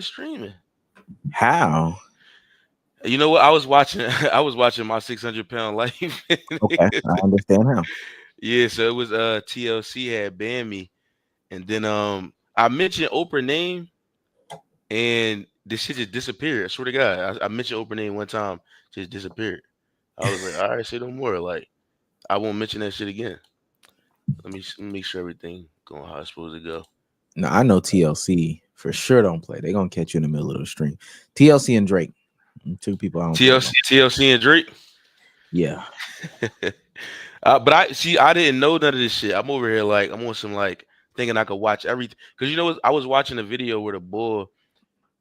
streaming. How? You know what? I was watching. I was watching my 600 pound life. Okay, I understand how. Yeah, so it was TLC had banned me, and then I mentioned Oprah name, and this shit just disappeared. I swear to God, I mentioned Oprah name one time, just disappeared. I was like, all right, say no more. Like I won't mention that shit again. Let me make sure everything going how it's supposed to go. No, I know TLC for sure don't play. They're gonna catch you in the middle of the stream. TLC and Drake. Two people I don't think TLC, about. TLC and Drake. Yeah. But I see. I didn't know none of this shit. I'm over here like I'm on some like thinking I could watch everything because you know what? I was watching a video where the bull,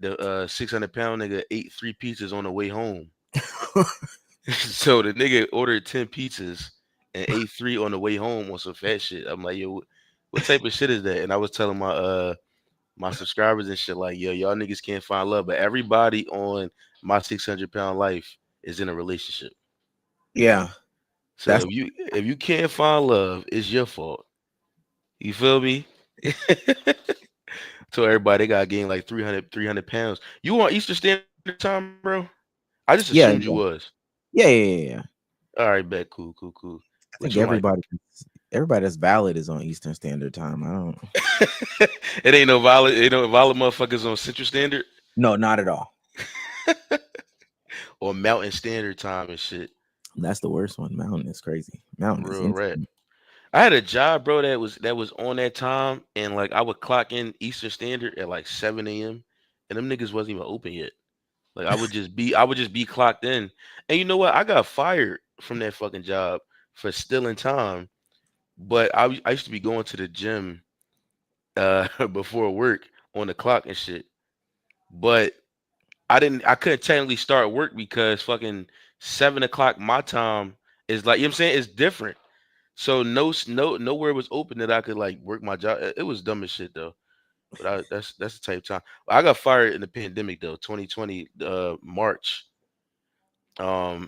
the 600 pound nigga, ate 3 pizzas on the way home. So the nigga ordered 10 pizzas and ate 3 on the way home on some fat shit. I'm like, yo, what type of shit is that? And I was telling my subscribers and shit like, yo, y'all niggas can't find love, but everybody on my 600 pound life is in a relationship. Yeah. So That's if you can't find love, it's your fault. You feel me? So everybody they got gained like 300 pounds. You on Eastern Standard Time, bro? I just assumed you yeah, was. yeah. Yeah. All right, bet. Cool. What I you think like? everybody that's valid is on Eastern Standard Time. I don't It ain't no valid motherfuckers on Central Standard no, not at all. or Mountain Standard Time and shit. That's the worst one. Mountain is crazy. Mountain is Real rap. insane. I had a job, bro, that was on that time, and like I would clock in Eastern Standard at like 7 a.m. and them niggas wasn't even open yet. Like I would just be clocked in. And you know what? I got fired from that fucking job for stealing time. But I used to be going to the gym before work on the clock and shit. But I couldn't technically start work because fucking 7 o'clock my time is like, you know what I'm saying? It's different. So nowhere was open that I could like work my job. It was dumb as shit though. But that's the type of time. I got fired in the pandemic though, 2020 March. I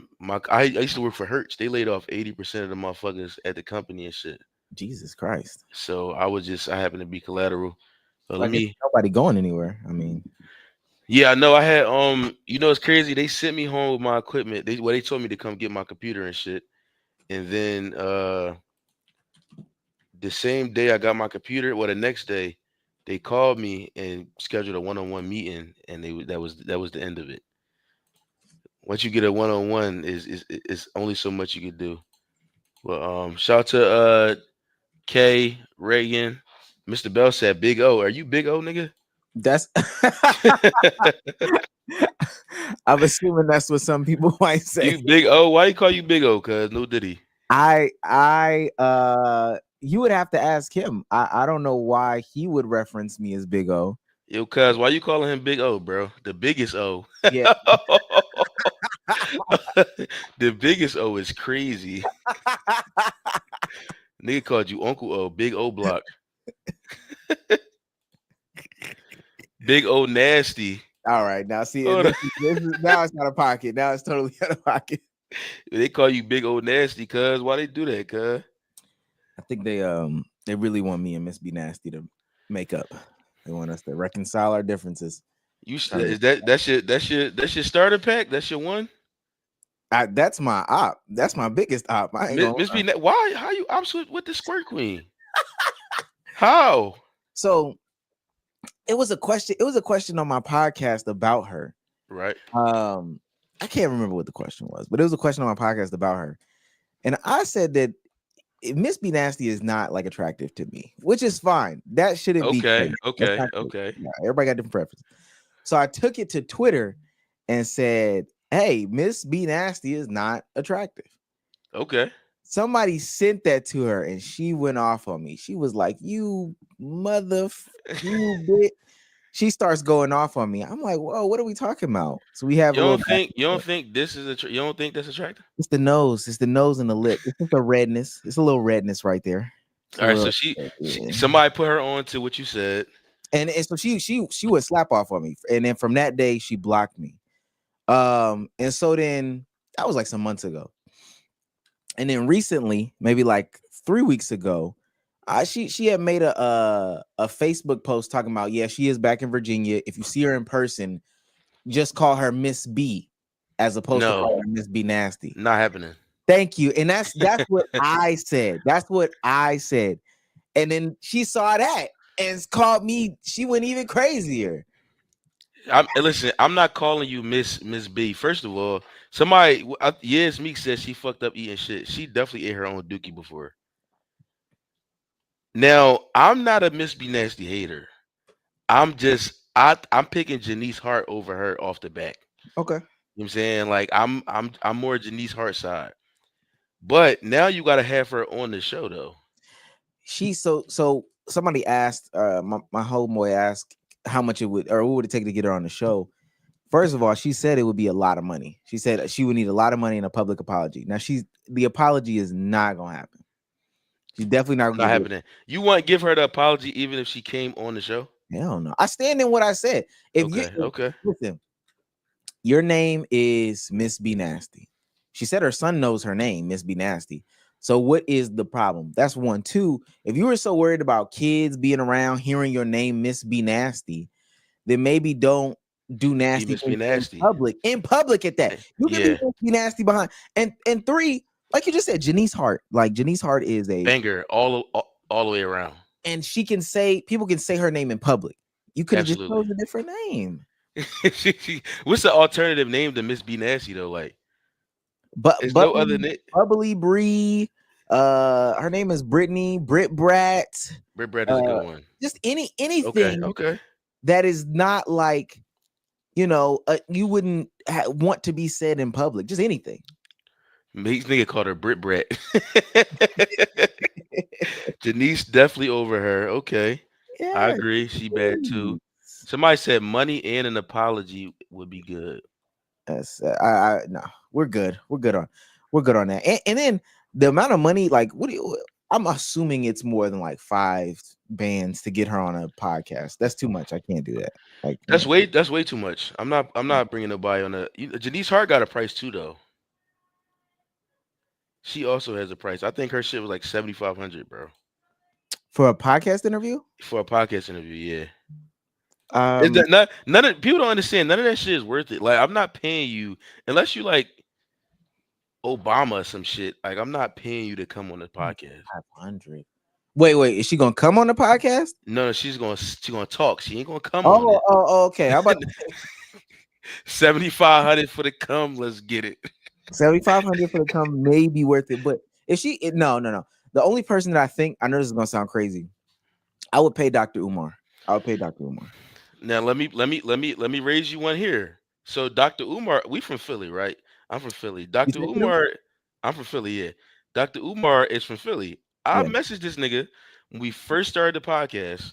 used to work for Hertz. They laid off 80% of the motherfuckers at the company and shit. Jesus Christ. So I happened to be collateral. But I let guess me nobody going anywhere. I mean, Yeah, I know I had it's crazy. They sent me home with my equipment. They told me to come get my computer and shit. And then the same day I got my computer, well the next day, they called me and scheduled a one-on-one meeting and that was the end of it. Once you get a one-on-one is only so much you could do. Well, shout out to Kay, Reagan. Mr. Bell said Big O. Are you Big O, nigga? that's I'm assuming that's what some people might say. You Big O? Why you call you Big O? Cause no Diddy. You would have to ask him. I don't know why he would reference me as Big O. Yo, cuz why you calling him Big O, bro? The biggest O. Yeah. The biggest O is crazy. Nigga called you Uncle O, Big O block. Big O nasty. All right. Now see, Hold on. this is now it's out of pocket. Now it's totally out of pocket. They call you Big O nasty, cuz. Why they do that, cuz? I think they really want me and Miss B Nasty to make up. They want us to reconcile our differences. Is that's your starter pack? That's your one? That's my op. That's my biggest op. I ain't gonna Miss lie. B, why? How you absolute with the squirt queen? How? So it was a question. It was a question on my podcast about her. Right. I can't remember what the question was, but it was a question on my podcast about her. And I said that Miss B Nasty is not like attractive to me, which is fine. That shouldn't be Okay. crazy. That's Okay. not crazy. Okay. Yeah, everybody got different preferences. So I took it to Twitter and said, hey, Miss B Nasty is not attractive. Okay. Somebody sent that to her and she went off on me. She was like, you you bitch. She starts going off on me. I'm like, whoa, what are we talking about? So we have You a little don't think you don't think this is you don't think that's attractive? it's the nose. It's the nose and the lip. It's just a redness. It's a little redness right there. It's a All right, so little, she yeah. somebody put her on to what you said. And so she would slap off on me. And then from that day, she blocked me. And so then that was like some months ago. And then recently, maybe like 3 weeks ago, She had made a Facebook post talking about, yeah, she is back in Virginia. If you see her in person, just call her Miss B as opposed to No, call her Miss B Nasty. not happening. Thank you. And that's what I said. That's what I said. And then she saw that and called me. She went even crazier. Listen. I'm not calling you Miss B. First of all, somebody, yes, Meek says she fucked up eating shit. She definitely ate her own dookie before. Now, I'm not a Miss B nasty hater. I'm picking Janice Hart over her off the back. Okay. You know what I'm saying? Like I'm more Janice Hart side. But now you gotta have her on the show though. So somebody asked, my homeboy asked how much it would, or what would it take to get her on the show. First of all, she said it would be a lot of money. She said she would need a lot of money and a public apology. Now the apology is not gonna happen. She's definitely not gonna Not give it. happening. You want to give her the apology even if she came on the show? Hell no. I stand in what I said. If you Okay, okay. listen, your name is Miss B Nasty. She said her son knows her name, Miss B Nasty. So what is the problem? That's one. Two, if you were so worried about kids being around hearing your name, Miss B Nasty, then maybe don't do Be nasty Miss Be things Nasty. in public at that. You can be Yeah. nasty behind. And three, like you just said, Janice Hart. Like Janice Hart is a, Banger all the way around. and she can say, people can say her name in public. You could have just Absolutely. chose a different name. What's the alternative name to Miss Be Nasty though? Like, But there's no other name. bubbly Bree. Her name is Brittany, Brit Brat. Red Bread is a good Uh, one. just Okay, anything okay. that is not like, you wouldn't want to be said in public. Just anything. These nigga called her Brit Brett. Janice definitely over her. Okay. I Yeah. agree. She bad too. Jeez. Somebody said money and an apology would be good. That's I no, we're good on that. And then the amount of money, like, what do you? I'm assuming it's more than like 5 bands to get her on a podcast. That's too much. I can't do that. Like, no. That's way too much. I'm not bringing nobody on a Janice Hart got a price too though. She also has a price. I think her shit was like 7,500, bro. For a podcast interview. For a podcast interview, yeah. Is Um, that not none of people don't understand none of that shit is worth it. Like I'm not paying you unless you like Obama or some shit. Like I'm not paying you to come on the podcast. 500. Wait, is she gonna come on the podcast? No, she's gonna talk. She ain't gonna come on Oh, it. okay. How about 7,500 for the come. Let's get it. 7,500 for the come? May be worth it, but if no. The only person that I think, I know this is gonna sound crazy, I would pay Dr. Umar. I would pay Dr. Umar. Now let me raise you one here. So Dr. Umar, we from Philly, right? I'm from Philly. You Dr. texted him? Umar, I'm from Philly, yeah. Dr. Umar is from Philly. I Yeah. messaged this nigga when we first started the podcast,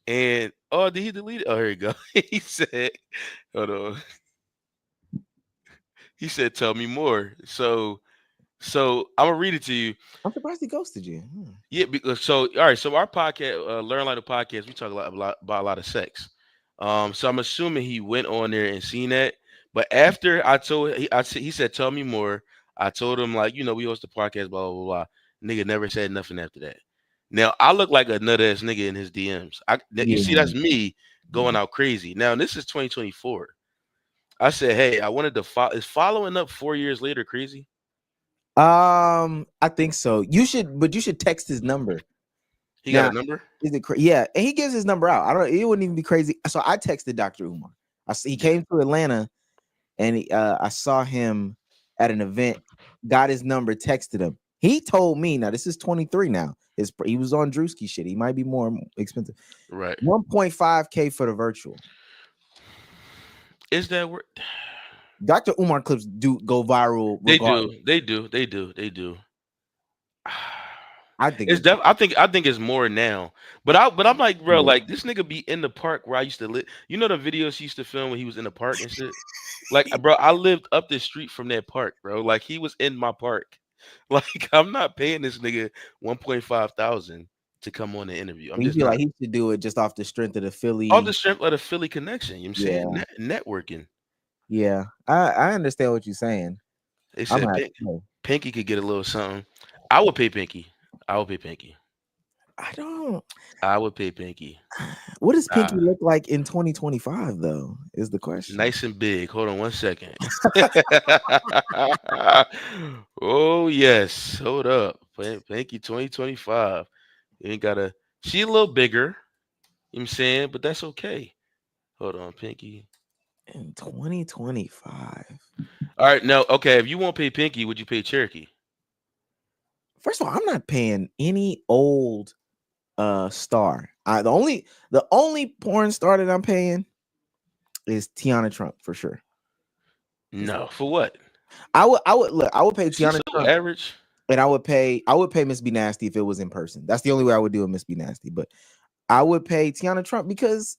and oh, did he delete it? Oh, here you go. He said, hold on. He said, tell me more. So I'm gonna read it to you. I'm surprised he ghosted you. Yeah, because so all right, so our podcast, Learn Like a podcast, we talk about a lot of sex. So I'm assuming he went on there and seen that. But after he said, tell me more. I told him like, we host the podcast, blah blah blah. Nigga never said nothing after that. Now I look like a nut ass nigga in his DMs. You see, Yeah. that's me going out crazy. Now this is 2024. I said, hey, I wanted to follow. Is following up 4 years later crazy? I think so. But you should text his number. He got Now, a number. is it yeah, and he gives his number out. I don't, it wouldn't even be crazy. So I texted Dr. Umar. He Yeah. came to Atlanta, and I saw him at an event, got his number, texted him. He told me, now this is 23 now. He was on Drewski shit. He might be more expensive. Right. 1.5K for the virtual. Is that word? Dr. Umar clips do go viral They regardless. do. They do. I think It's it's I think it's more now. But I'm like, bro, more. like this nigga be in the park where I used to live. You know the videos he used to film when he was in the park and shit? Like, bro, I lived up the street from that park, bro. Like he was in my park. Like I'm not paying this nigga 1.5 thousand to come on the interview. I'm And you just feel not. like he should do it just off the strength of the All the Philly. strength of the Philly connection. You know what I'm saying? Yeah, Networking. yeah. I understand what you're saying. They I'm said gonna have to pay. Pinky could get a little something. I would pay Pinky. I would pay Pinky. I don't. I would pay Pinky. What does Pinky Ah, look like in 2025 though? Is the question. nice and big. Hold on 1 second. Oh yes. Hold up. Pinky 2025. You ain't gotta. She a little bigger. You know what I'm saying, but that's okay. Hold on, Pinky. In 2025. All right, now okay. If you won't pay Pinky, would you pay Cherokee? First of all, I'm not paying any old star. The only porn star that I'm paying is Tiana Trump for sure. No. For what? I would pay She's Tiana so Trump, average. and I would pay Miss B Nasty if it was in person. That's the only way I would do a Miss B Nasty. But I would pay Tiana Trump because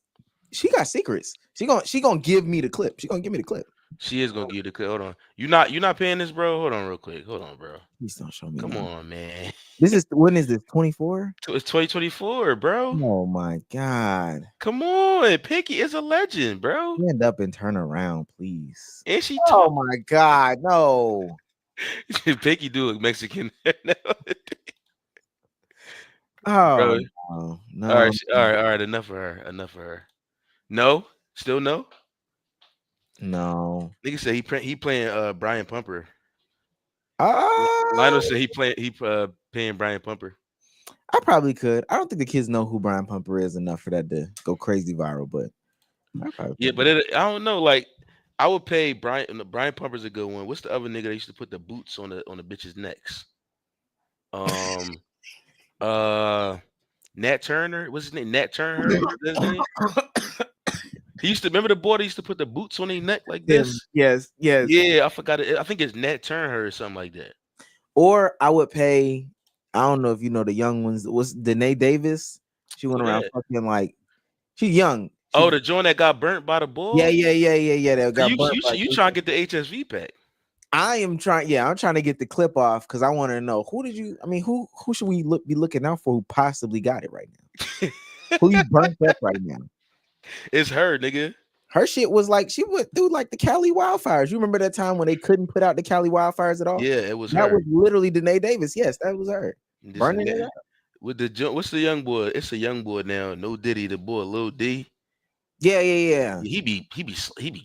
she got secrets. She gonna give me the clip. She gonna give me the clip. She is gonna give you the cut. Hold on. You not paying this, bro? Hold on real quick. Hold on, bro. Please don't show me Come no. on, man. This is when is this 24? It's 2024, bro. Oh my god. Come on. Pinky is a legend, bro. Stand up and turn around, please. And she Oh talk. my god, no. Pinky do a Mexican. Oh Bro. no, All right, no, all right. Enough of her. Enough of her. No, still no. no. Nigga said he playing Brian Pumper. Uh, Lionel said he paying Brian Pumper. I probably could. I don't think the kids know who Brian Pumper is enough for that to go crazy viral, but I probably Yeah, pay. but I don't know. Like I would pay Brian. Brian Pumper's a good one. What's the other nigga that used to put the boots on the bitches' necks? Um, uh, Nat Turner. What's his name? Nat Turner. Is that his name? He used to remember the boy that used to put the boots on their neck like Him, this. yes, yes. Yeah, I forgot it. I think it's Nat Turner or something like that. Or I would pay. I don't know if you know the young ones. Was Danae Davis? She went Who around that? fucking like she's young. Oh, She the joint that got burnt by the yeah, bull. yeah, yeah, yeah, yeah. That So got burnt by. you trying to get the HSV pack? I am trying. Yeah, I'm trying to get the clip off because I want to know who did you. I mean, who should we be looking out for? Who possibly got it right now? Who you burnt up right now? It's her, nigga. Her shit was like she went through like the Cali wildfires. You remember that time when they couldn't put out the Cali wildfires at all? Yeah, it was That her. was literally Danae Davis. Yes, that was her This is burning it that. up. With what's the young boy? It's a young boy now. No Diddy, the boy, Lil D. Yeah, yeah, yeah. He be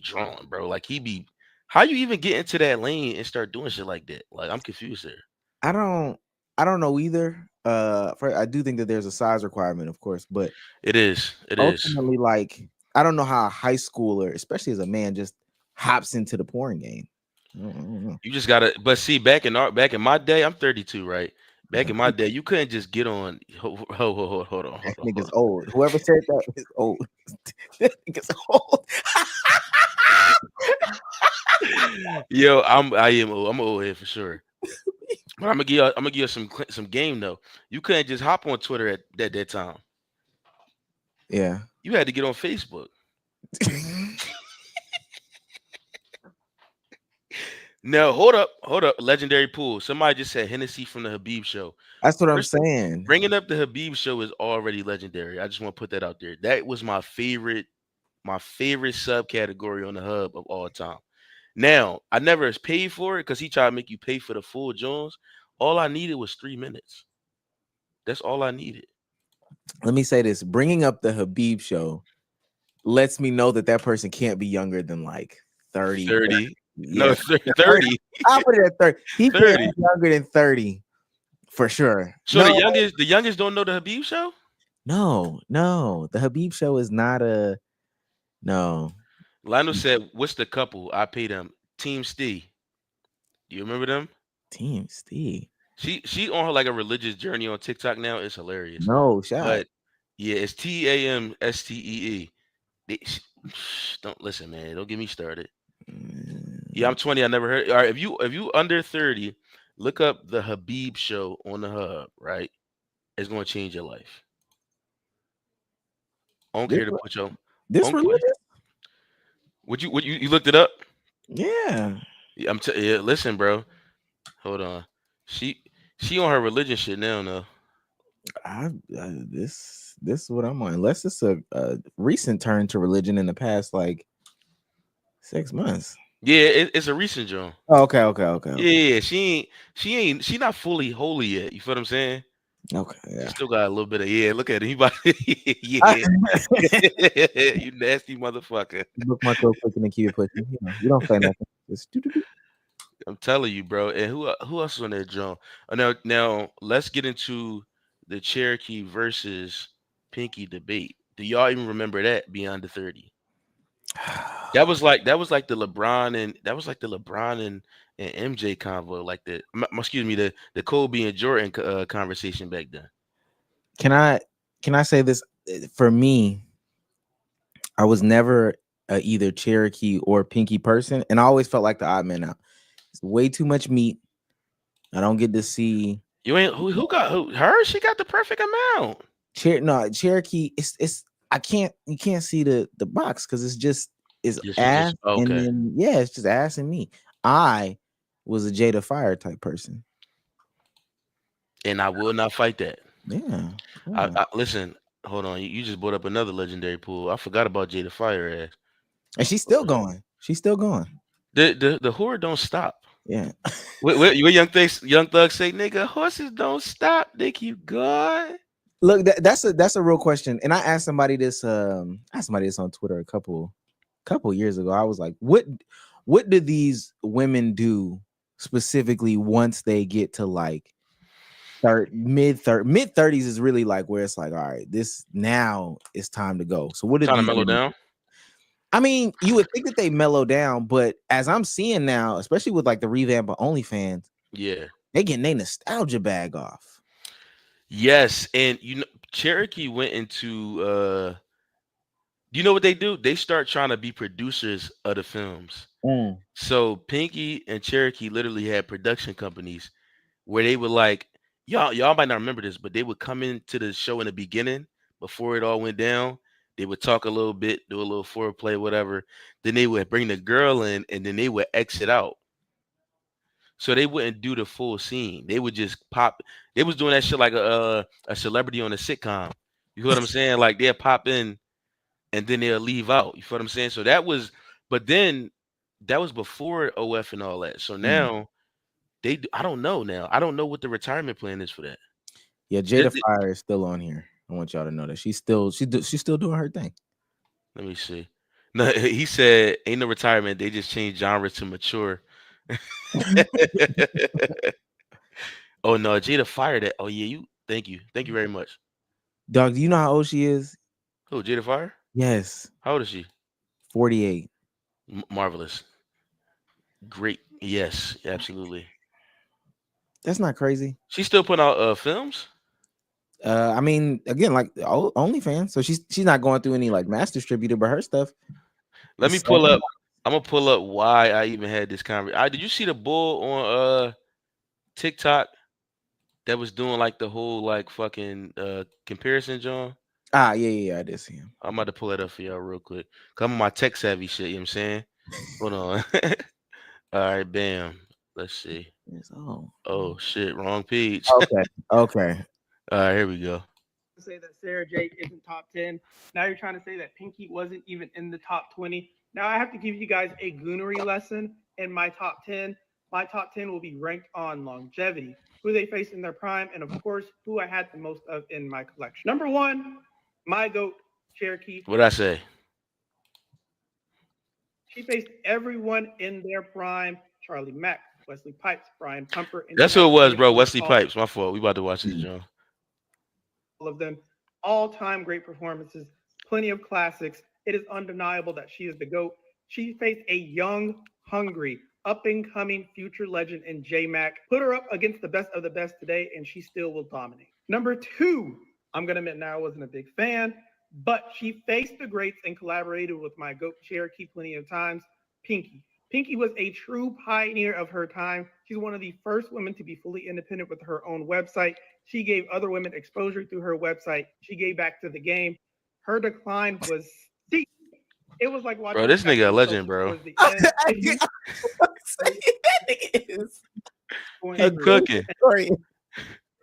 drawn, bro. Like he be. How you even get into that lane and start doing shit like that? Like I'm confused there. I don't, I don't know either. I do think that there's a size requirement, of course, but It is. It is. ultimately, like, I don't know how a high schooler, especially as a man, just hops into the porn game. I don't know. You just gotta. But see, back in my day, I'm 32, right? Back in my day, you couldn't just get on. Hold on, That hold on, hold nigga's on. old. Whoever said that is old. That nigga's old. Yo, I'm old here for sure. But I'm gonna give you some game though. You couldn't just hop on Twitter at that time. Yeah. You had to get on Facebook. No, hold up. Legendary pool. Somebody just said Hennessy from the Habib show. That's what I'm First, saying. bringing up the Habib show is already legendary. I just want to put that out there. That was my favorite subcategory on the hub of all time. Now, I never paid for it because he tried to make you pay for the full Jones. All I needed was 3 minutes. That's all I needed. Let me say this: bringing up the Habib show lets me know that that person can't be younger than like 30. 30. No, Yeah, 30. I'll put it at 30. He can't 30. be younger than 30 for sure. So No, the youngest don't know the Habib show? no. The Habib show is not a no. Lionel said, "What's the couple? I paid them. Team Steve. Do you remember them? Team Steve. She on her like a religious journey on TikTok now. It's hilarious. No shot. But yeah, it's TAMSTEE. Don't listen, man. Don't get me started. Yeah, I'm 20. I never heard. All right, if you under 30, look up the Habib show on the hub. Right, it's gonna change your life. I don't This care to put your. I this don't care. religious? Would you looked it up? Yeah. Yeah, yeah, listen, bro. Hold on. She she on her religion shit now. No. This is what I'm on. Unless it's a recent turn to religion in the past like 6 months. Yeah, it's a recent joint. Oh, okay. Yeah, she not fully holy yet. You feel what I'm saying? Okay, She yeah. still got a little bit of Look at him, I yeah, you nasty motherfucker. bookmark real quick and then keep it pushing. You don't say nothing. Just do. I'm telling you, bro. And who else is on that joint? Now let's get into the Cherokee versus Pinky debate. Do y'all even remember that beyond the 30? That was like the LeBron and and MJ convo, like excuse me, the Kobe and Jordan conversation back then. Can I say this? For me, I was never either Cherokee or Pinky person, and I always felt like the odd man out. It's way too much meat. I don't get to see You ain't who got who her? She got the perfect amount. No, Cherokee. It's I can't you can't see the box because it's Just you ass just and okay. then yeah, it's just ass and me. I was a Jada Fire type person. And I will not fight that. Yeah, I, yeah. I listen. Hold on, you just brought up another legendary pool. I forgot about Jada Fire ass. And she's still going. She's still going. The horror don't stop. Yeah. What young thugs say, nigga, horses don't stop. They keep going. Look, that's a real question. And I asked somebody this on Twitter a couple years ago. I was like, what do these women do specifically once they get to like mid 30s is really like where it's like, all right, this now it's time to go. So what do Trying to these mellow women do? down. I mean, you would think that they mellow down, but as I'm seeing now, especially with like the revamp of OnlyFans, Yeah. they getting their nostalgia bag off. Yes, and Cherokee went into you know what they do? They start trying to be producers of the films. Mm. So Pinky and Cherokee literally had production companies where they would like y'all might not remember this, but they would come into the show in the beginning before it all went down. They would talk a little bit, do a little foreplay, whatever. Then they would bring the girl in, and then they would exit out. So they wouldn't do the full scene. They would just pop. They was doing that shit like a celebrity on a sitcom. You know what I'm saying? Like they'll pop in and then they'll leave out. You feel what I'm saying? So that was, but then that was before OF and all that. So Mm. now I don't know now. I don't know what the retirement plan is for that. Yeah, Th- Jada th- Fire is still on here. I want y'all to know that she's still doing her thing. Let me see. No, he said ain't no retirement. They just changed genres to mature. Oh no, Jada fired that. Oh yeah, you. Thank you very much. Dog, do you know how old she is? Who Jada Fire? Yes, How old is she? 48. Marvelous. Great. Yes, absolutely. That's not crazy. She's still putting out films. I mean, again, like OnlyFans, so she's not going through any like mass distributor, but her stuff Let is me pull selling. up. I'm gonna pull up why I even had this conversation. Did you see the bull on TikTok that was doing like the whole like fucking comparison, John? Ah, yeah, I did see him. I'm about to pull that up for y'all real quick. Come on my tech savvy shit, you know what I'm saying? Hold on. All right, bam. Let's see. Yes, oh, Oh shit, wrong page. okay. All right, here we go. Say that Sarah Jake isn't top 10. Now you're trying to say that Pinky wasn't even in the top 20. Now I have to give you guys a goonery lesson in my top 10. My top 10 will be ranked on longevity, who they faced in their prime, and of course, who I had the most of in my collection. Number one, my GOAT, Cherokee. What'd I say? She faced everyone in their prime: Charlie Mack, Wesley Pipes, Brian Pumper, That's who it International was, Famous bro. Four, Wesley Pipes. My fault. We about to watch this, Mm. John. all of them. All-time great performances, plenty of classics. It is undeniable that she is the GOAT. She faced a young, hungry, up-and-coming future legend in J-Mac. Put her up against the best of the best today, and she still will dominate. Number two, I'm going to admit now I wasn't a big fan, but she faced the greats and collaborated with my GOAT Cherokee plenty of times, Pinky. Pinky was a true pioneer of her time. She's one of the first women to be fully independent with her own website. She gave other women exposure through her website. She gave back to the game. Her decline was steep. It was like Bro, watching the this nigga a Jacksonville legend, Celtics bro. towards the end. If you That is going a Keep through cooking. story.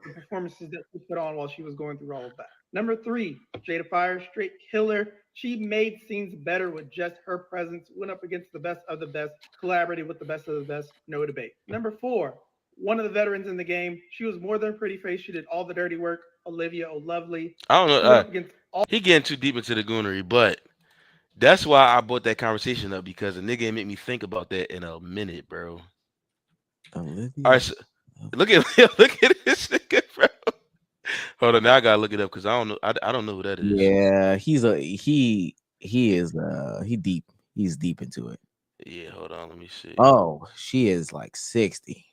the performances that she put on while she was going through all of that. Number three, Jada Fire, straight killer. She made scenes better with just her presence, went up against the best of the best, collaborated with the best of the best, no debate. Number four, one of the veterans in the game. She was more than a pretty face. She did all the dirty work. Olivia O'Lovely. I don't know. She went up against all. He getting too deep into the goonery, but that's why I brought that conversation up because a nigga made me think about that in a minute, bro. All right, Olivia. so, look at look at this nigga, bro. Hold on, now I gotta look it up because I don't know. I don't know who that is. Yeah, he is he deep. He's deep into it. Yeah, hold on, let me see. Oh, she is like 60.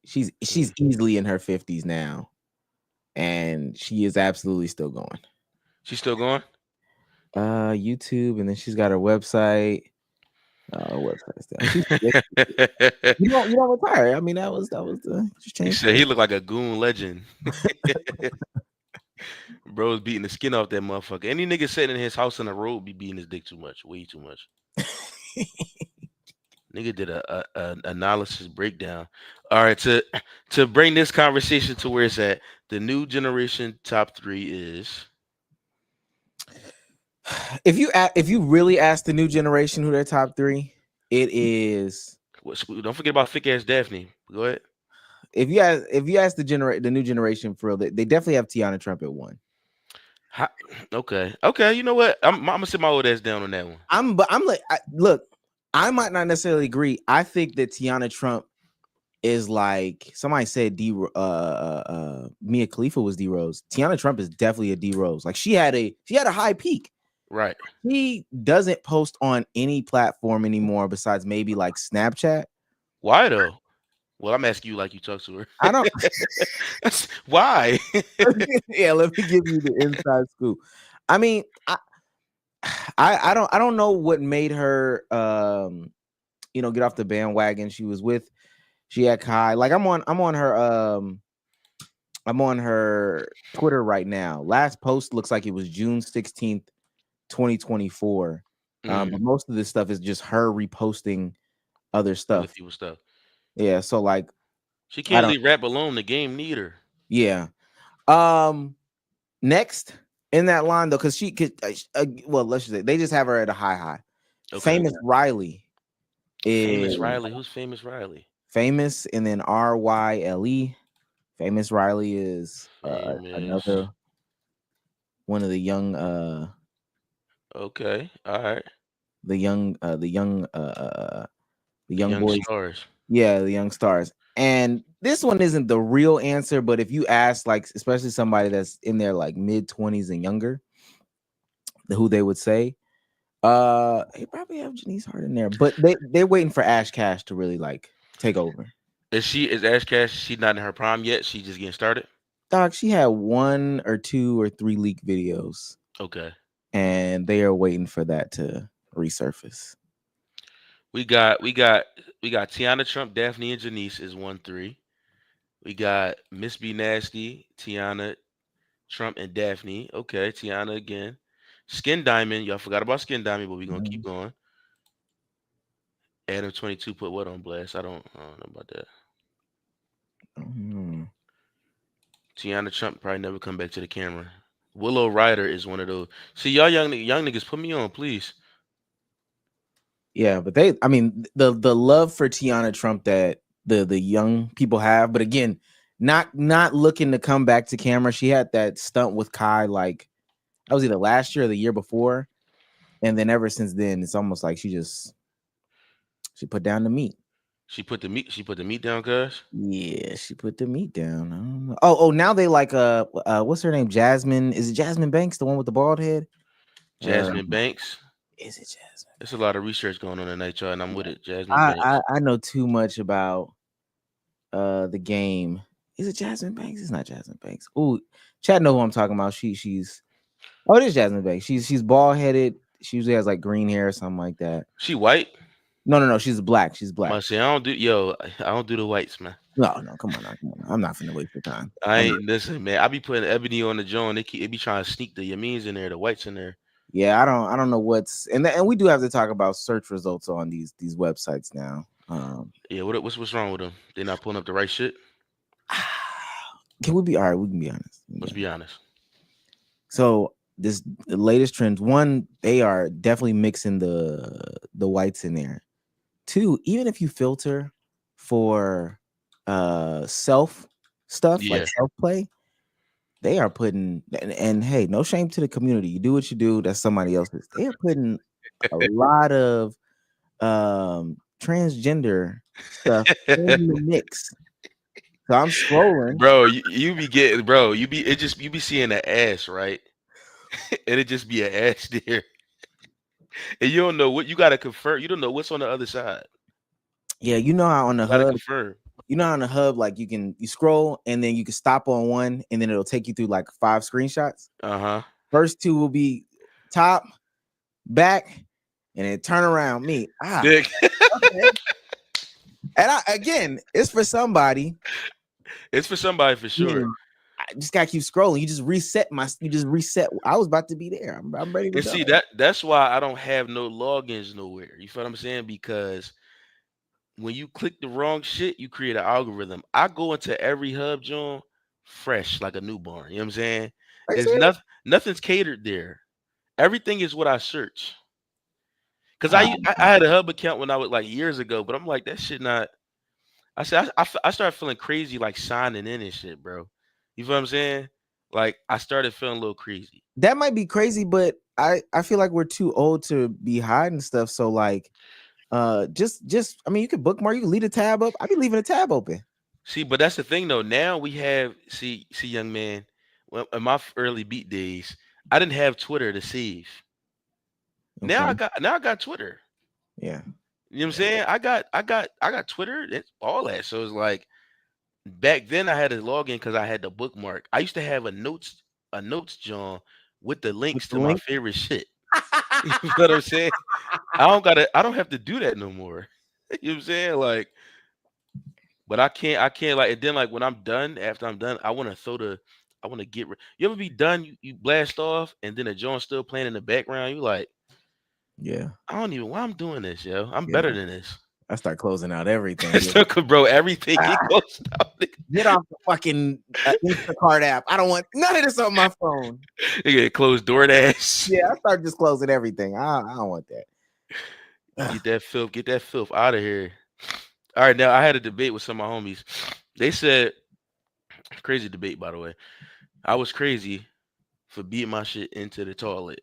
She's easily in her 50s now, and she is absolutely still going. She's still going. YouTube, and then she's got her website. Website's down. You don't retire. I mean, that was the just He change. said he looked like a goon legend. Bro's beating the skin off that motherfucker. Any nigga sitting in his house on the road be beating his dick too much, way too much. Nigga did a analysis breakdown. All right, to bring this conversation to where it's at, the new generation top 3 is. If you really ask the new generation who their top 3, it is. Don't forget about thick ass Daphne. Go ahead. If you ask the new generation for real, they definitely have Tiana Trump at 1. Okay. You know what? I'm gonna sit my old ass down on that one. I'm like, look, I might not necessarily agree. I think that Tiana Trump is like somebody said Mia Khalifa was D Rose. Tiana Trump is definitely a D Rose. Like she had a high peak. Right. He doesn't post on any platform anymore besides maybe like Snapchat. Why though? Well, I'm asking you like you talk to her. I don't. Why? Yeah, let me give you the inside scoop. I mean, I don't know what made her get off the bandwagon. She had Kai. Like I'm on her Twitter right now. Last post looks like it was June 16th, 2024. But most of this stuff is just her reposting other stuff. Other people's stuff. Yeah, so like she can't leave rap alone. The game need her. Yeah. Next in that line though, because she could. Well, let's just say they just have her at a high. Okay. Famous Riley. Famous Riley. Who's Famous Riley? Famous and then RYLE. Famous Riley is another one of the young. Okay. All right. The young boys. Stars. Yeah, the young stars. And this one isn't the real answer, but if you ask, like, especially somebody that's in their like mid-20s and younger, who they would say, they probably have Janice Hart in there, but they're waiting for Ash Cash to really like take over. Is Ash Cash? She's not in her prime yet. She's just getting started. Dog, she had 1 or 2 or 3 leaked videos. Okay. And they are waiting for that to resurface. We got Tiana Trump, Daphne, and Janice is 1-3. We got Miss B Nasty, Tiana Trump, and Daphne. Okay, Tiana again. Skin Diamond, y'all forgot about Skin Diamond, but we're gonna keep going. Adam 22 put what on blast? I don't know about that. Tiana Trump probably never come back to the camera. Willow Ryder is one of those. See, y'all young niggas, put me on, please. Yeah, but the love for Tiana Trump that the young people have, but again, not looking to come back to camera. She had that stunt with Kai, like that was either last year or the year before, and then ever since then, it's almost like she put down the meat. She put the meat down, cuz? Yeah, she put the meat down. I don't know. Oh, now they like what's her name? Jasmine. Is it Jasmine Banks, the one with the bald head? Jasmine Banks. Is it Jasmine? There's a lot of research going on tonight, y'all, and I'm with it. Jasmine Banks. I know too much about the game. Is it Jasmine Banks? It's not Jasmine Banks. Ooh, Chad know who I'm talking about. She's it is Jasmine Banks. She's bald headed. She usually has like green hair or something like that. She white? No. She's black. She's black. I don't do the whites, man. No, come on. I'm not finna waste your time. Listen, man. I be putting Ebony on the joint. They be trying to sneak the Yamins in there, the whites in there. Yeah, I don't know what's and we do have to talk about search results on these websites now. Yeah, what's wrong with them? They're not pulling up the right shit. Can we be all right? We can be honest. Let's be honest. So the latest trends. 1, they are definitely mixing the whites in there. 2, even if you filter for self stuff like Yeah. self play, they are putting and hey, no shame to the community. You do what you do, that's somebody else's. They are putting a lot of transgender stuff in the mix. So I'm scrolling. Bro, you be getting, bro, you be seeing the ass, right? And it just be an ass there. And you don't know what you gotta confirm. You don't know what's on the other side. Yeah, you know how on the You gotta hub, confirm. like you scroll and then you can stop on one and then it'll take you through like 5 screenshots. Uh-huh. First two will be top, back, and then turn around. Me. Dick. Okay. And again, it's for somebody. It's for somebody for sure. I just gotta keep scrolling. You just reset. I was about to be there. I'm ready to And go. see that's why I don't have no logins nowhere. You feel what I'm saying? Because when you click the wrong shit, you create an algorithm. I go into every hub joint fresh like a newborn. You know what I'm saying? Are you It's serious? nothing's catered there. Everything is what I search. Cause Ah, I had a hub account when I was like years ago, but I'm like that shit not. I said I started feeling crazy like signing in and shit, bro. You feel what I'm saying? Like I started feeling a little crazy. that might be crazy, but I feel like we're too old to be hiding stuff. So like, just I mean, you could bookmark. You can leave a tab up. I be leaving a tab open. See, but that's the thing though. Now we have see, young man. Well, in my early beat days, I didn't have Twitter to save. Okay. Now I got Twitter. Yeah. You know what I'm saying? I got Twitter. It's all that. So it's like back then I had to log in because I had the bookmark. I used to have a notes John with the With links the to my link. favorite shit. You know what I'm saying? I don't have to do that no more. You know what I'm saying? Like, but I can't like and then like when I'm done, after I'm done, I want to get you ever be done, you blast off and then the joint's still playing in the background. You like, Yeah. I don't even why I'm doing this, yo. I'm Yeah. better than this. I start closing out everything. Bro, everything get Ah, closed out. get off the fucking Instacart app. I don't want none of this on my phone. They get closed DoorDash. Yeah, I start just closing everything. I don't want that. Get that filth out of here. All right, now I had a debate with some of my homies. They said crazy debate, by the way. I was crazy for beating my shit into the toilet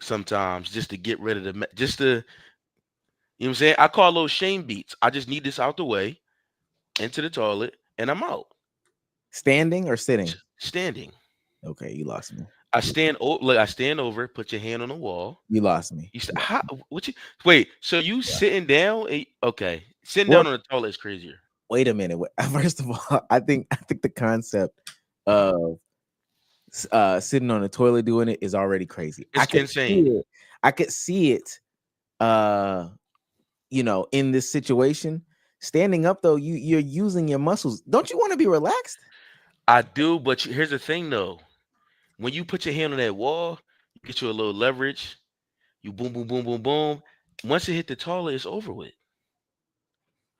sometimes just to get rid of just to, you know what I'm saying? I call those shame beats. I just need this out the way, into the toilet, and I'm out. Standing or sitting? Standing. Okay, you lost me. I stand over, put your hand on the wall. You lost me. How, what you wait, so you Yeah. sitting down okay. Sitting Well, down on the toilet is crazier. wait a minute. First of all, I think the concept of sitting on the toilet doing it is already crazy. It's insane. I could see it uh in this situation. Standing up though, you're using your muscles. Don't you want to be relaxed? I do, but here's the thing though. When you put your hand on that wall, you get you a little leverage. You boom, boom, boom, boom, boom. Once it hit the toilet, it's over with.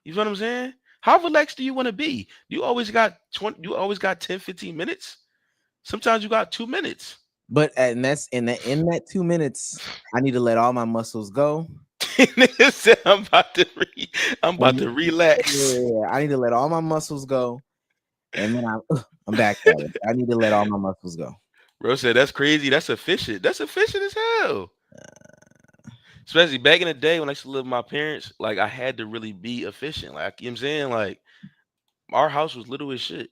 You know what I'm saying? How relaxed do you want to be? You always got 20, you always got 10, 15 minutes. Sometimes you got 2 minutes. But and that's in that 2 minutes, I need to let all my muscles go. Nigga said, I'm about And to relax. yeah, I need to let all my muscles go. And then I'm back at it. I need to let all my muscles go. Bro said that's crazy. That's efficient. That's efficient as hell. Especially back in the day when I used to live with my parents, like I had to really be efficient. Like, you know what I'm saying? Like our house was little as shit.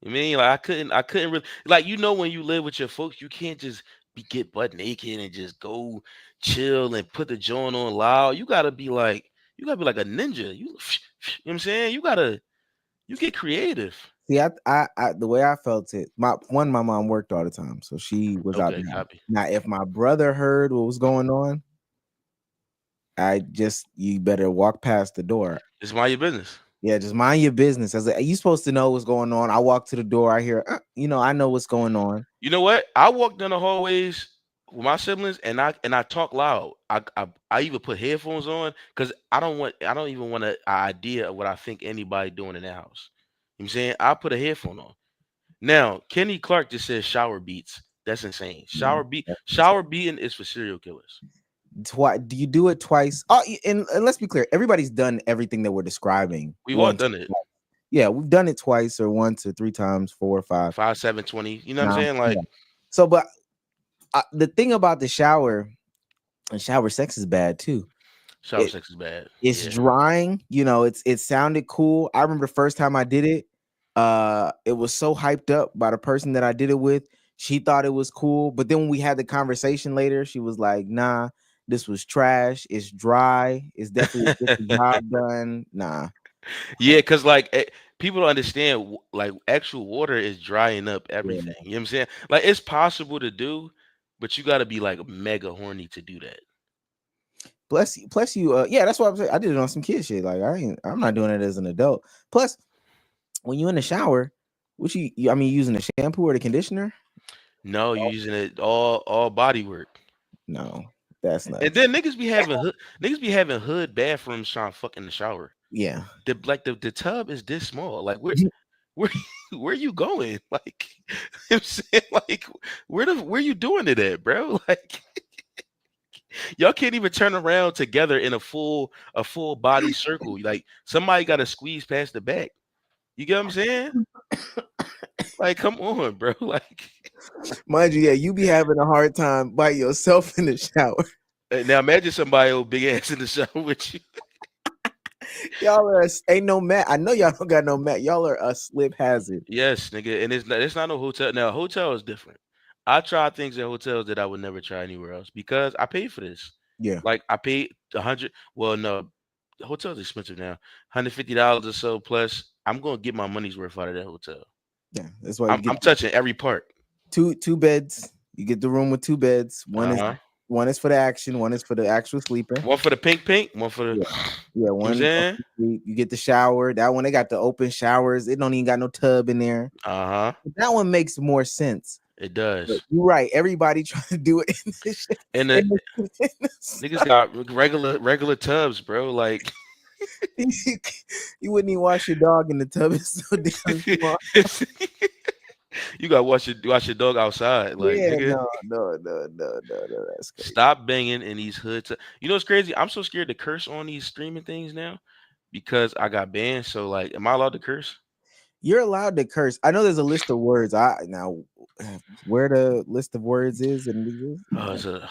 You mean like I couldn't really like when you live with your folks, you can't just get butt naked and just go chill and put the joint on loud. You gotta be like a ninja. You know what I'm saying? You get creative. See, the way I felt it, my mom worked all the time, so she was out Okay, there. copy. Now, if my brother heard what was going on, you better walk past the door. It's mind your business. Yeah, just mind your business. As you supposed to know what's going on. I walk to the door. I hear, I know what's going on. You know what? I walk down the hallways with my siblings and I talk loud. I even put headphones on because I don't even want an idea of what I think anybody doing in the house. You know what I'm saying? I put a headphone on. Now, Kenny Clark just says shower beats. That's insane. Yeah, Shower beating is for serial killers. Twice? Do you do it twice? Oh, and let's be clear. Everybody's done everything that we're describing. We've all Once, done it. yeah, we've done it twice or once or three times, four or five. 5, 7, 20. You know what I'm Nah, saying? yeah. Like So, but the thing about the shower and shower sex is bad too. shower It sex is bad. it's Yeah. drying. You know, it sounded cool. I remember the first time I did it. It was so hyped up by the person that I did it with. She thought it was cool, but then when we had the conversation later, she was like, "Nah, this was trash. It's dry. It's definitely a different job done. Nah." Yeah, because like people don't understand like actual water is drying up Yeah. everything. You know what I'm saying? Like it's possible to do, but you got to be like mega horny to do that. Plus you. Yeah, that's what I'm saying. I did it on some kid shit. Like I'm not doing it as an adult. Plus, when you in the shower, what I mean, using the shampoo or the conditioner? No, you're using it all body work. No, that's And nuts. then niggas be having hood bathrooms trying to fuck in the shower. Yeah. The tub is this small. Like where where you going? Like you know what I'm saying, like where you doing it at, bro? Like y'all can't even turn around together in a full body circle. Like somebody got to squeeze past the back. You get what I'm saying? Like come on, bro. Like Mind you, yeah, you be having a hard time by yourself in the shower. now imagine somebody old big ass in the shower with you. Y'all are ain't no mat. I know y'all don't got no mat. Y'all are a slip hazard. Yes, nigga, and it's not no hotel. Now, a hotel is different. I try things at hotels that I would never try anywhere else because I paid for this. Yeah, Like I paid 100. Well, no, the hotel's expensive now. $150 or so plus. I'm gonna get my money's worth out of that hotel. yeah. That's why you I'm get I'm touching every part. two beds. You get the room with two beds. Uh huh. One is for the action. One is for the actual sleeping. One for the pink, one for the. Yeah, yeah. You know what I'm saying? You get the shower. That one they got the open showers. It don't even got no tub in there. Uh huh. That one makes more sense. It But does. you're right. Everybody trying to do it in the, And the in the niggas got regular tubs, bro. Like you wouldn't even wash your dog in the tub. It's so damn small. you gotta wash your dog outside, like Yeah, nigga. no. That's crazy. Stop banging in these hoods. You know what's crazy? I'm so scared to curse on these streaming things now because I got banned. So like, am I allowed to curse? You're allowed to curse. I know there's a list of words. I now where the list of words is Oh, it's a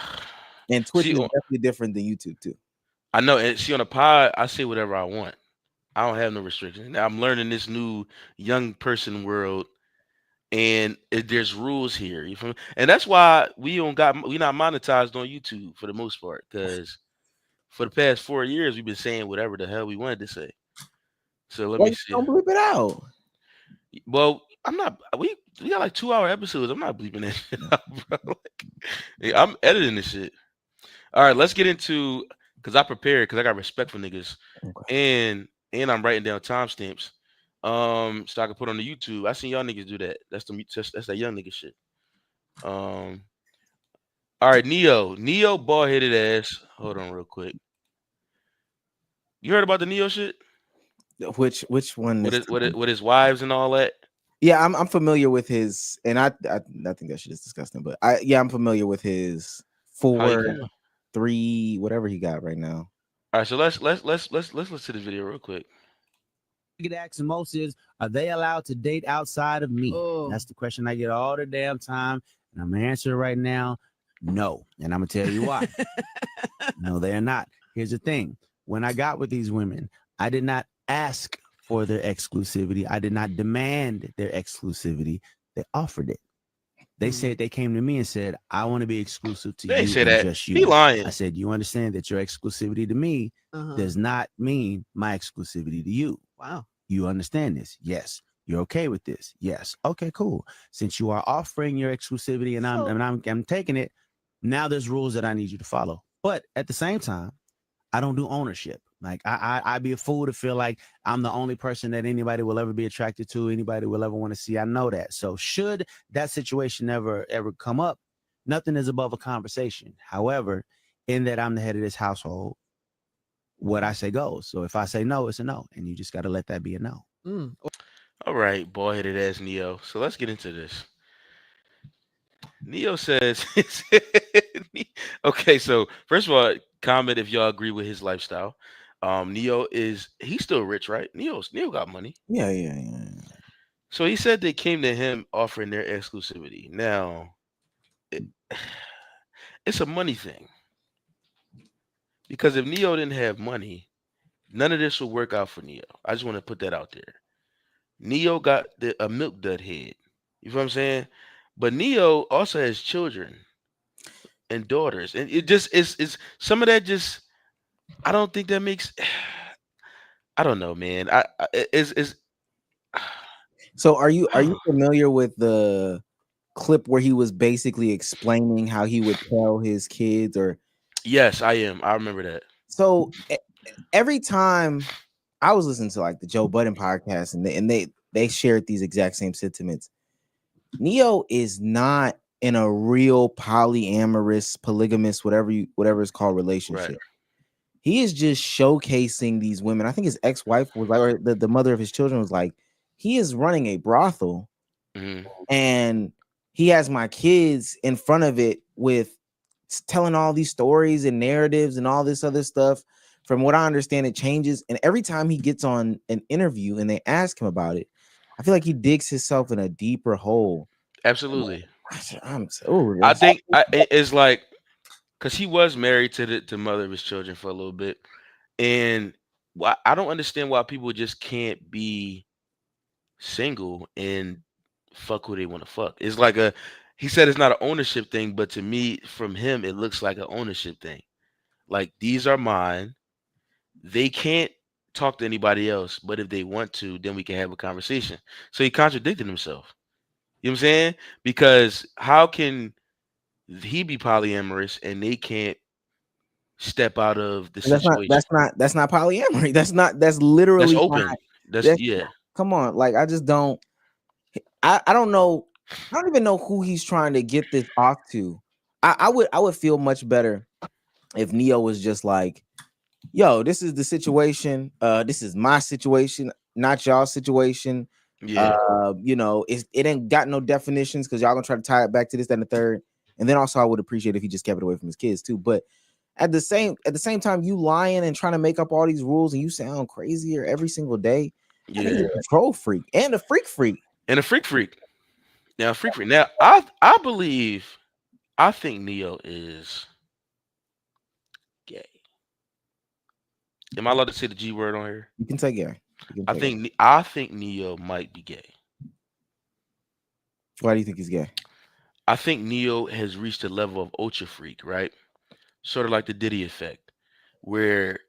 and Twitch see. is definitely different than YouTube too. I know, and see on the pod, I say whatever I want. I don't have no restrictions. Now I'm learning this new young person world, and there's rules here. You feel me? And that's why we not monetized on YouTube for the most part because for the past 4 years we've been saying whatever the hell we wanted to say. So let Well, me you see. don't bleep it out. Well, I'm not. We got like 2 hour episodes. I'm not bleeping that shit out, bro. Like, yeah, I'm editing this shit. All right, let's get into because I prepared because I got respect for niggas, Okay. and I'm writing down timestamps. So I can put on the YouTube. I seen y'all niggas do that. That's that young nigga shit. Um, all right, Neo, bald headed ass. Hold on, real quick. You heard about the Neo shit Which one with is his wives and all that? yeah, I'm familiar with his and I think that shit is disgusting, but I'm familiar with his How you 4, doing? 3, whatever he got right now. All right, so let's listen to this video real quick. Get asked most is, are they allowed to date outside of me? That's the question I get all the damn time, and I'm answering right now, no. And I'm gonna tell you why. No, they're not. Here's the thing: when I got with these women, I did not ask for their exclusivity. I did not demand their exclusivity. They offered it. They said they came to me and said, "I want to be exclusive to They ain't you say and that. just He you." lying. I said, "You understand that your exclusivity to me does not mean my exclusivity to you." Wow. You understand this? Yes. You're okay with this? Yes. Okay, cool. Since you are offering your exclusivity and I'm taking it, now there's rules that I need you to follow. But at the same time, I don't do ownership. Like I'd be a fool to feel like I'm the only person that anybody will ever be attracted to, anybody will ever want to see. I know that. So should that situation ever come up, nothing is above a conversation. However, in that I'm the head of this household, what I say goes. So if I say no, it's a no, and you just got to let that be a no. All right, bald headed ass Neo. So let's get into this. Neo says, okay, so first of all, comment if y'all agree with his lifestyle. Neo is he's still rich, right? Neo got money. Yeah, yeah, yeah. So he said they came to him offering their exclusivity. Now, it, it's a money thing because if Neo didn't have money, none of this would work out for Neo. I just want to put that out there. Neo got a milk dud head. You know what I'm saying? But Neo also has children and daughters, and it just is some of that just I don't think that makes. I don't know, man. I is So are you familiar with the clip where he was basically explaining how he would tell his kids or yes, I am. I remember that. so every time I was listening to like the Joe Budden podcast and they shared these exact same sentiments. Neo is not in a real polyamorous, polygamous, whatever it's called Right. relationship. He is just showcasing these women. I think his ex-wife was like, or the mother of his children was like, he is running a brothel Hmm. and he has my kids in front of it with telling all these stories and narratives and all this other stuff. From what I understand, it changes. And every time he gets on an interview and they ask him about it, I feel like he digs himself in a deeper hole. Absolutely. I'm so I think it's like because he was married to the mother of his children for a little bit, and I don't understand why people just can't be single and fuck who they want to fuck. It's like a he said it's not an ownership thing, but to me, from him, it looks like an ownership thing. Like these are mine. They can't talk to anybody else, but if they want to, then we can have a conversation. So he contradicted himself. You know what I'm saying? Because how can he be polyamorous and they can't step out of the that's not situation? that's not polyamory. That's That's literally not open. That's that's yeah. come on. Like I just don't I don't know. I don't even know who he's trying to get this off to. I would feel much better if Neo was just like, yo, this is the situation. This is my situation, not y'all situation. Yeah. It ain't got no definitions because y'all gonna try to tie it back to this, that, and the third. And then also I would appreciate if he just kept it away from his kids too. But at the same time, you lying and trying to make up all these rules and you sound crazier every single day. I think he's Yeah. a control freak and a freak. And a freak. Now freak freak. Now I think Neo is gay. Am I allowed to say the G word on here? You can take it. You can take it. I think Neo might be gay. Why do you think he's gay? I think Neo has reached a level of ultra freak, right? Sort of like the Diddy effect, where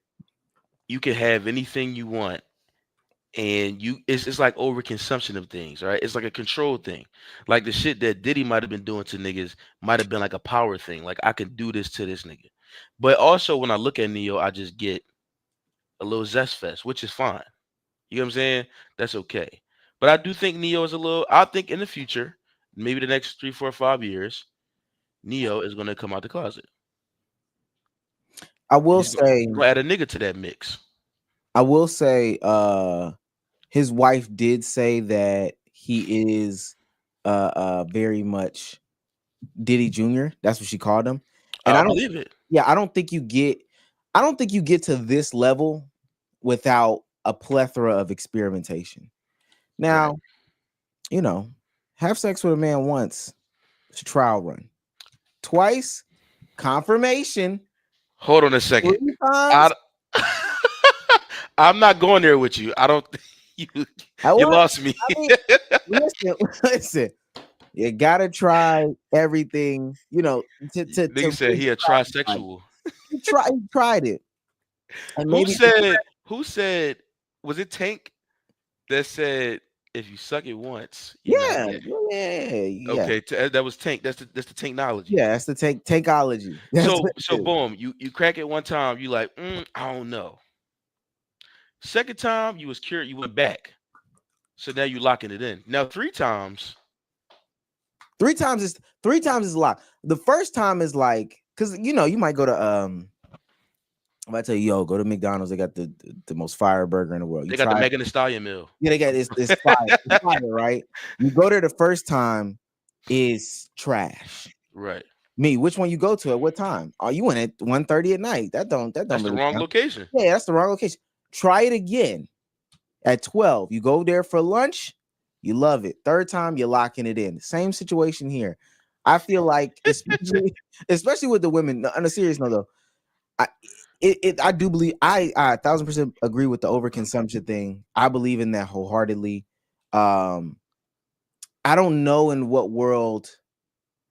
you can have anything you want and it's like overconsumption of things, right? It's like a control thing. Like the shit that Diddy might have been doing to niggas might have been like a power thing. Like I can do this to this nigga. But also when I look at Neo, I just get a little zest fest, which is fine. You know what I'm saying? That's okay. But I do think Neo is a little I think in the future, maybe the next 3, 4, 5 years, Neo is gonna come out the closet. I will He's say, gonna add a nigga to that mix. I will say, his wife did say that he is very much Diddy Jr. That's what she called him. And I believe it. I don't think you get to this level without a plethora of experimentation. Right. Now, have sex with a man once, it's a trial run. Twice, confirmation. Hold on a second. 3 times. I'm not going there with you. I don't. You, you lost me. I mean, listen. You gotta try everything. Nigga said really he a try. trisexual. He tried it, and Who maybe said? Who said? Was it Tank that said if you suck it once, you're not yeah, gay? yeah. Okay, that was Tank. That's the Tanknology. Yeah, that's the takeology. That's So what so it is. boom, you crack it one time, you like, I don't know. Second time, you was curious, you went back. So now you locking it in. Now 3 times. 3 times is a lot. The first time is like, because you might go to if I tell you, yo, go to McDonald's, they got the most fire burger in the world. You They got the try it. Megan Thee Stallion meal. Yeah, they got it's fire. It's fire, right? You go there the first time, is trash. Right. Me, which one you go to at what time? Are you in at 1:30 at night? That don't That's the really wrong count. location. Yeah, that's the wrong location. Try it again at 12. You go there for lunch, you love it. Third time, you're locking it in. Same situation here. I feel like, especially with the women. On a serious note, though, I do believe I 1,000% agree with the overconsumption thing. I believe in that wholeheartedly. I don't know in what world,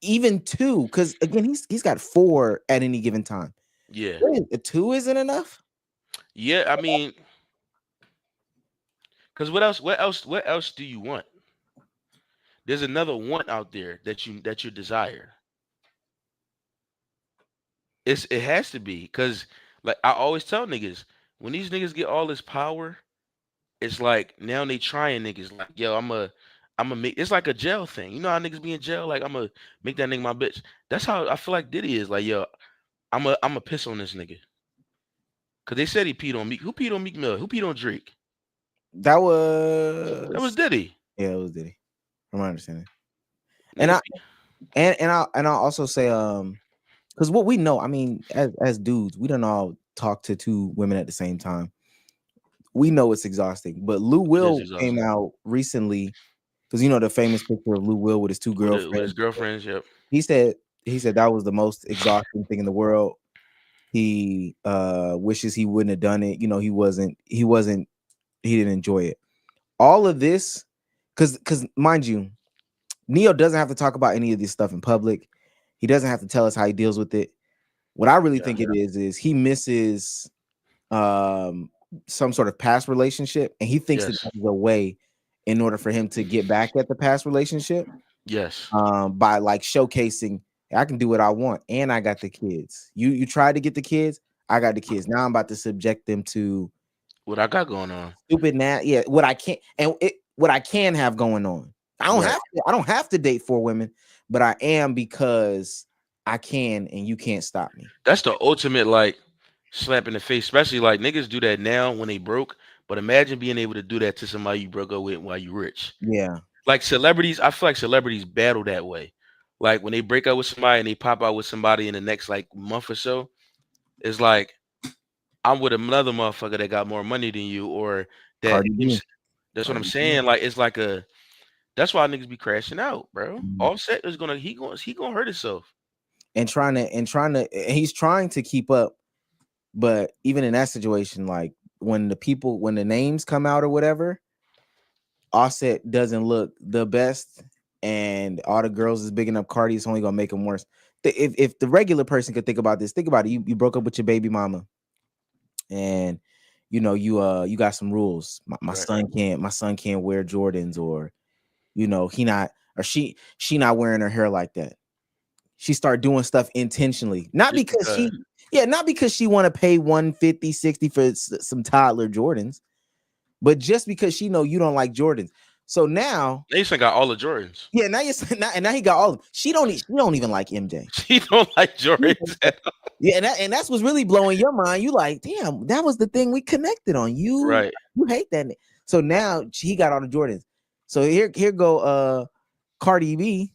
even two, because again, he's got 4 at any given time. Yeah. A 2 isn't enough. Yeah. I mean, because what else? What else? What else do you want? There's another want out there that you desire. It has to be because like I always tell niggas when these niggas get all this power, it's like now they trying niggas like yo I'm a make it's like a jail thing. You know how niggas be in jail like I'm gonna make that nigga my bitch. That's how I feel like Diddy is like yo I'm a piss on this nigga because they said he peed on Meek. Who peed on Meek Mill? Who peed on Drake? That That was was Diddy. Yeah, it was Diddy. From my understanding. And Nigga, I and I'll also say because what we know, I mean, as dudes, we don't all talk to 2 women at the same time. We know it's exhausting. But Lou it is Will came exhausting out recently because you know the famous picture of Lou Will with his 2 with his girlfriends. girlfriends. Yep. He said that was the most exhausting thing in the world. He wishes he wouldn't have done it. You know, he didn't enjoy it. All of this, because mind you, Neyo doesn't have to talk about any of this stuff in public. He doesn't have to tell us how he deals with it. What I really Yeah. think it is he misses some sort of past relationship, and he thinks that Yes. that's a way in order for him to get back at the past relationship. Yes. By like showcasing, I can do what I want, and I got the kids. You tried to get the kids, I got the kids. Now I'm about to subject them to What I got going on? stupid yeah, what I can't and what I can have going on. Right. I don't have to date 4 women, but I am because I can, and you can't stop me. That's the ultimate like slap in the face, especially like niggas do that now when they broke. But imagine being able to do that to somebody you broke up with while you rich. Yeah. Like celebrities, I feel like celebrities battle that way. Like when they break up with somebody and they pop out with somebody in the next like month or so, it's like I'm with another motherfucker that got more money than you, or that Cardi B. that's what I'm Cardi B. saying. Like it's like a that's why niggas be crashing out, bro. Mhm. Offset is gonna he gonna hurt himself. And and he's trying to keep up, but even in that situation, like when the names come out or whatever, Offset doesn't look the best, and all the girls is bigging up Cardi. It's only gonna make him worse. If the regular person could think about this, think about it. You broke up with your baby mama, and you know you got some rules. My Right. son can't wear Jordans, or you know he not or she not wearing her hair like that. She start doing stuff intentionally, not Just because because not because she want to pay 150, 60 for some toddler Jordans, but just because she know you don't like Jordans. So now, they ain't got all the Jordans. yeah, now you and now he got all of them. She don't even like MJ. She don't like Jordans at all. Yeah, and that's what's really blowing your mind. You like, damn, that was the thing we connected on. Right. You hate that. So now he got all the Jordans. So here go Cardi B,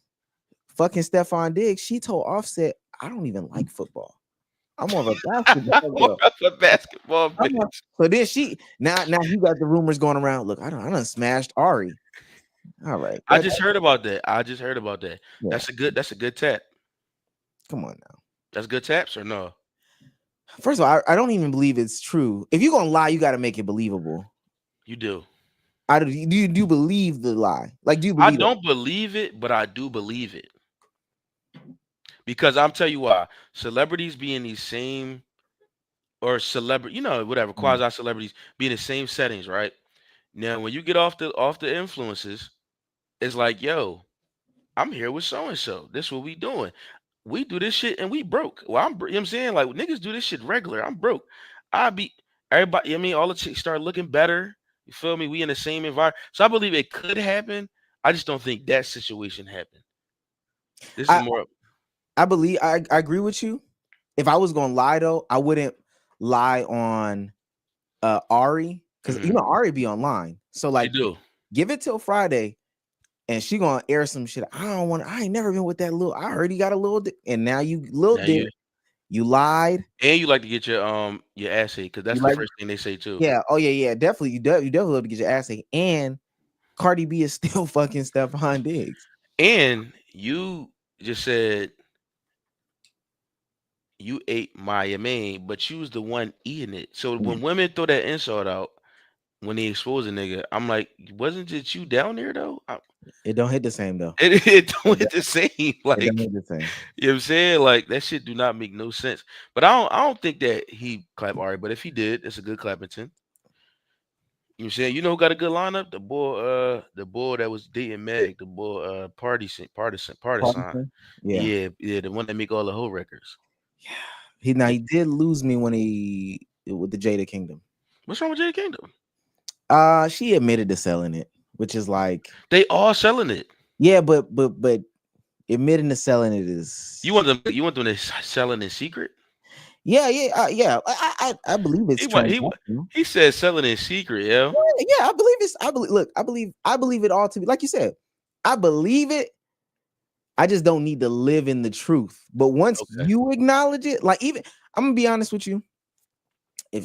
fucking Stephon Diggs. She told Offset, I don't even like football. I'm more of a basketball More girl. of a basketball bitch. So then she now you got the rumors going around. Look, I done smashed Ari. All right. I just heard about that. I just heard about that. Yeah. That's a good tap. Come on now. That's good taps or no? First of all, I don't even believe it's true. If you're gonna lie, you got to make it believable. You do. Do you believe the lie? Like, do you I believe it? don't believe it, but I do believe it. Because I'm tell you why. Celebrities be in these same or celebrity, you know, whatever, quasi celebrities be in the same settings, right? Now when you get off the influences, it's like, yo, I'm here with so and so. This what we doing. We do this shit and we broke. Well, you know what I'm saying? Like niggas do this shit regular. I'm broke. I be everybody, I mean, all the chicks start looking better. You feel me? We in the same environment. So I believe it could happen. I just don't think that situation happened. This is I, more I believe I agree with you. If I was gonna lie though, I wouldn't lie on Ari, because you know Ari be online. So she like do. give it till Friday. and she gonna air some shit. I don't want. I ain't never been with that little. I heard he got a little dick, and now you little Now dick. You lied. and you like to get your ass ate because You that's the like, first thing they say too. yeah. Oh yeah, yeah. Definitely. You definitely love to get your ass ate. And Cardi B is still fucking Stephon Diggs. And you just said you ate my main, but you was the one eating it. So when women throw that insult out when they expose a nigga, I'm like, wasn't it you down there though? It don't hit the same though. It don't hit the same. It don't Like, hit the same. you know what I'm saying? Like that shit do not make no sense. But I don't think that he clapped Ari, but if he did, it's a good Clappington. You know what I'm saying? You know who got a good lineup? The boy that was dating Meg, the boy partisan. Partisan? Yeah. Yeah, the one that make all the whole records. Yeah. He did lose me when he with the Jada Kingdom. What's wrong with Jada Kingdom? She admitted to selling it, which is like They all selling it. yeah, but admitting to selling it is You want them to sell it in secret? yeah, yeah. I believe it's transactional. He said selling in secret, yo. Yeah, I believe it's I believe it all to be like you said. I believe it. I just don't need to live in the truth. But once you acknowledge it, like even I'm gonna be honest with you.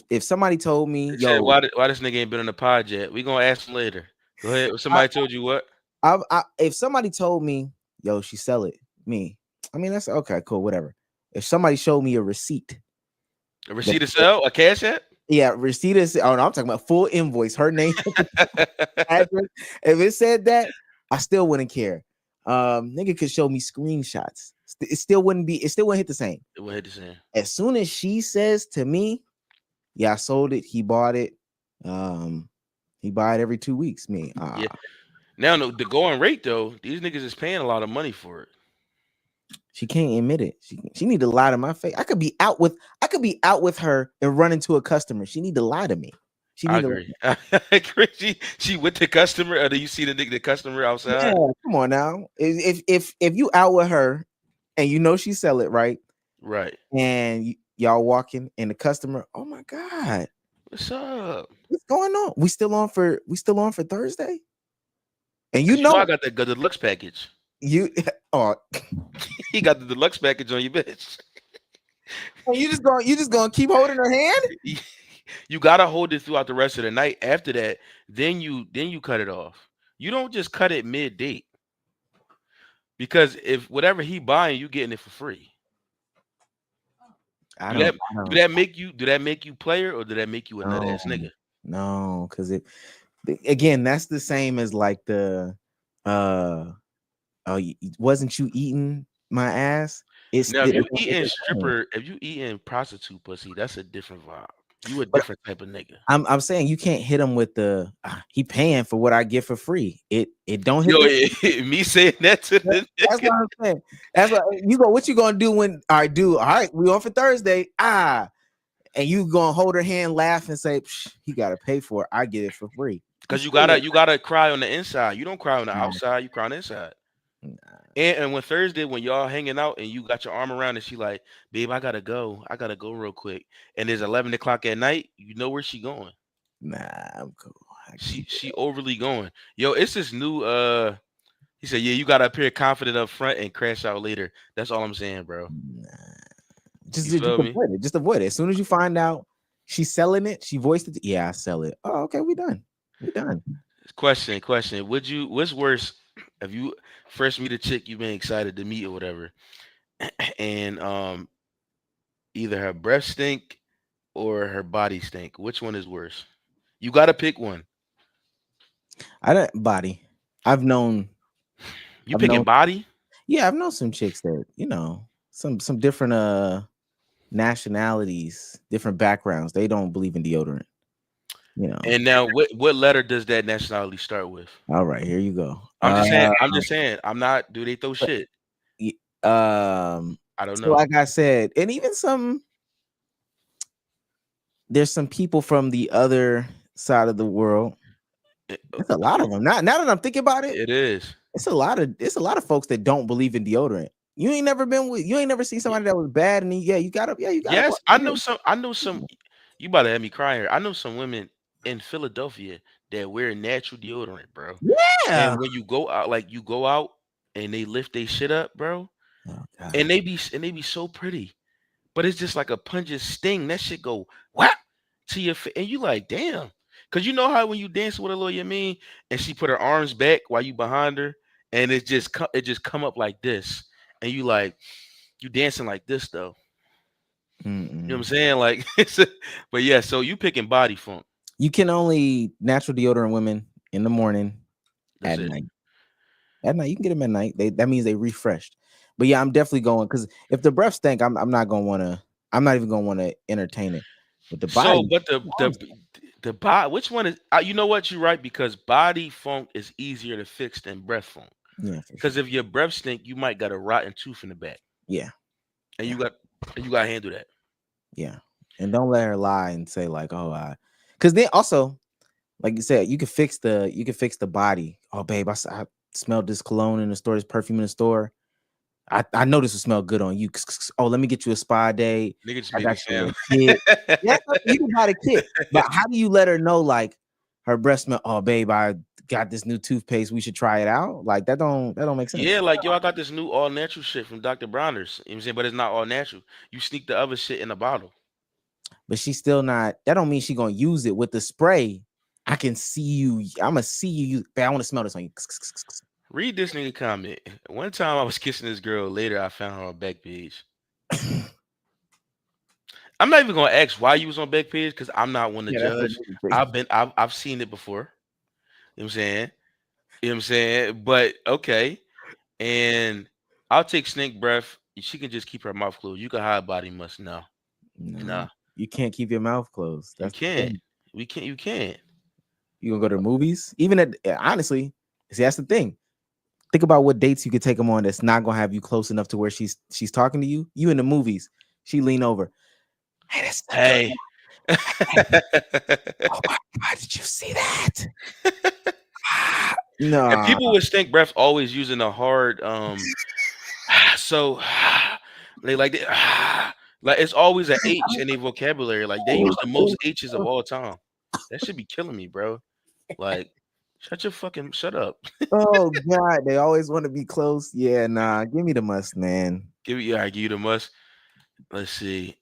If somebody told me, yo, why this nigga ain't been on the pod yet? We gonna ask him later. Go ahead. Somebody told you what? If somebody told me, yo, she sell it, me. I mean, that's okay, cool, whatever. If somebody showed me a receipt to sell, a cash app? Yeah, receipt is. Oh no, I'm talking about full invoice. Her name, address. If it said that, I still wouldn't care. Nigga could show me screenshots. It still wouldn't hit the same. It wouldn't hit the same. As soon as she says to me, yeah, I sold it. He bought it. He buy it every 2 weeks. Me. Yeah. Now the going rate though, these niggas is paying a lot of money for it. She can't admit it. She need to lie to my face. I could be out with her and run into a customer. She need to lie to me. I agree. I agree. She with the customer, or do you see the customer outside? Yeah, come on now. If you out with her and you know she sell it, right? Right. And y'all walking and the customer, oh my God. What's up? What's going on? We still on for Thursday? And you know I got the deluxe package. You he got the deluxe package on your bitch. You just gonna keep holding her hand? You gotta hold it throughout the rest of the night. After that, then you cut it off. You don't just cut it mid-date. Because if whatever he buying, you getting it for free. Do that make you player, or did that make you a nut ass nigga? No, because again, that's the same as like the wasn't you eating my ass? Now if you eating prostitute pussy, that's a different vibe. You a different type of nigga. I'm saying you can't hit him with the he paying for what I get for free. It don't hit me saying that to that's what I'm saying. That's what you go. What you gonna do when all right, we on for Thursday. And you gonna hold her hand, laugh, and say, he gotta pay for it. I get it for free. Because you gotta cry on the inside. You don't cry on the outside, you cry on the inside. Nah. And when Thursday, when y'all hanging out and you got your arm around and she like, babe, I gotta go real quick. And it's 11 o'clock at night, you know where she going. Nah, I'm cool. She overly going. Yo, it's this new he said, yeah, you gotta appear confident up front and crash out later. That's all I'm saying, bro. Nah. Just avoid it. Just avoid it. As soon as you find out she's selling it, she voiced it. Yeah, I sell it. Oh, okay, we done. Question. What's worse if you first meet a chick you've been excited to meet or whatever, and either her breath stink or her body stink? Which one is worse? You gotta pick one. Body. I've known body? Yeah, I've known some chicks that, some different nationalities, different backgrounds. They don't believe in deodorant. And now what letter does that nationality start with? All right, here you go. I'm just saying. I'm not. Do they throw shit? I don't know. Like I said, and even there's some people from the other side of the world. It's a lot of them. Now that I'm thinking about it, it is. It's a lot of folks that don't believe in deodorant. You ain't never seen somebody that was bad, and you gotta. Yes, I know some. You about to have me cry here. I know some women in Philadelphia that wear natural deodorant, bro. Yeah. And when you go out, like you go out and they lift their shit up, bro, Oh, and God. they be so pretty, but it's just like a pungent sting. That shit go whap to your face, and you like, damn, cause you know how when you dance with a little you mean, and she put her arms back while you behind her, and it just come up like this, and you like you dancing like this though. You know what I'm Mm-mm. saying? Like, but yeah. So you picking body funk? You can only natural deodorant women in the morning, That's at it. night. At night, you can get them at night. That means they refreshed. But yeah, I'm definitely going because if the breath stink, I'm not gonna want to. I'm not even gonna want to entertain it. But the So, body, but the body, which one is? You know what? You're right because body funk is easier to fix than breath funk. yeah, for sure. Because if your breath stink, you might got a rotten tooth in the back, Yeah, and yeah, you got to handle that. yeah. And don't let her lie and say like, oh, because then also, like you said, you can fix the body. Oh, babe, I smelled this cologne in the store, this perfume in the store. I know this will smell good on you. Oh, let me get you a spa day. Nigga just I made me got you a sound. little kit. Yeah, you can buy the kit. But how do you let her know like her breath smell? Oh, babe, I got this new toothpaste. We should try it out. Like that don't make sense. Yeah, like yo, I got this new all natural shit from Dr. Bronner's. You know what I'm saying? But it's not all natural. You sneak the other shit in a bottle. But she's still not. That don't mean she gonna use it with the spray. I can see you. I'm gonna see you. Babe, I want to smell this on you. Read this nigga comment. One time I was kissing this girl. Later, I found her on back page. I'm not even gonna ask why you was on back page because I'm not one to Yeah, that's judge. I've seen it before. You know what I'm saying? You know what I'm saying? But okay. And I'll take snake breath. She can just keep her mouth closed. You can hide body must now. no, Nah, you can't keep your mouth closed. you That's the can't. thing. We can't. You can't. You gonna go to the movies? Even at honestly, see that's the thing. Think about what dates you could take them on that's not gonna have you close enough to where she's talking to you. You in the movies, she lean over. Hey, that's a good. Hey. Oh my god, did you see that? And Nah, people with stink breath always using a hard so they like they, like it's always a H in their vocabulary. Like they use the most H's of all time. That should be killing me, bro. Like, shut up. oh god, they always want to be close. Yeah, nah, give me the must, man. Give you the must. Let's see.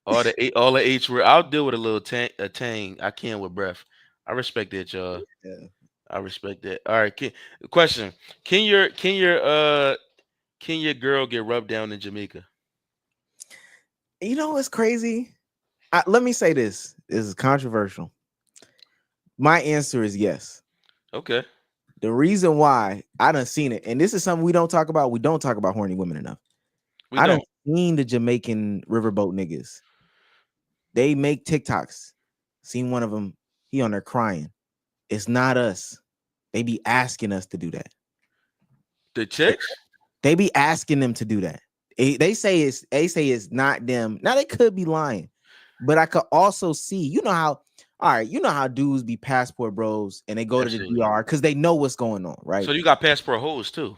All the H word. I'll deal with a tang. I can with breath. I respect that, y'all. Yeah. I respect that. All right. Question. Can your girl get rubbed down in Jamaica? You know what's crazy? Let me say this. This is controversial. My answer is yes. Okay. The reason why I done seen it, and this is something we don't talk about. We don't talk about horny women enough. We I done don't. seen the Jamaican riverboat niggas. They make TikToks. Seen one of them. He on there crying. It's not us. They be asking us to do that. The chicks? They be asking them to do that. They say it's not them. Now they could be lying, but I could also see. You know how? All right. You know how dudes be passport bros and they go to the Absolutely. DR because they know what's going on, right? So you got passport hoes too.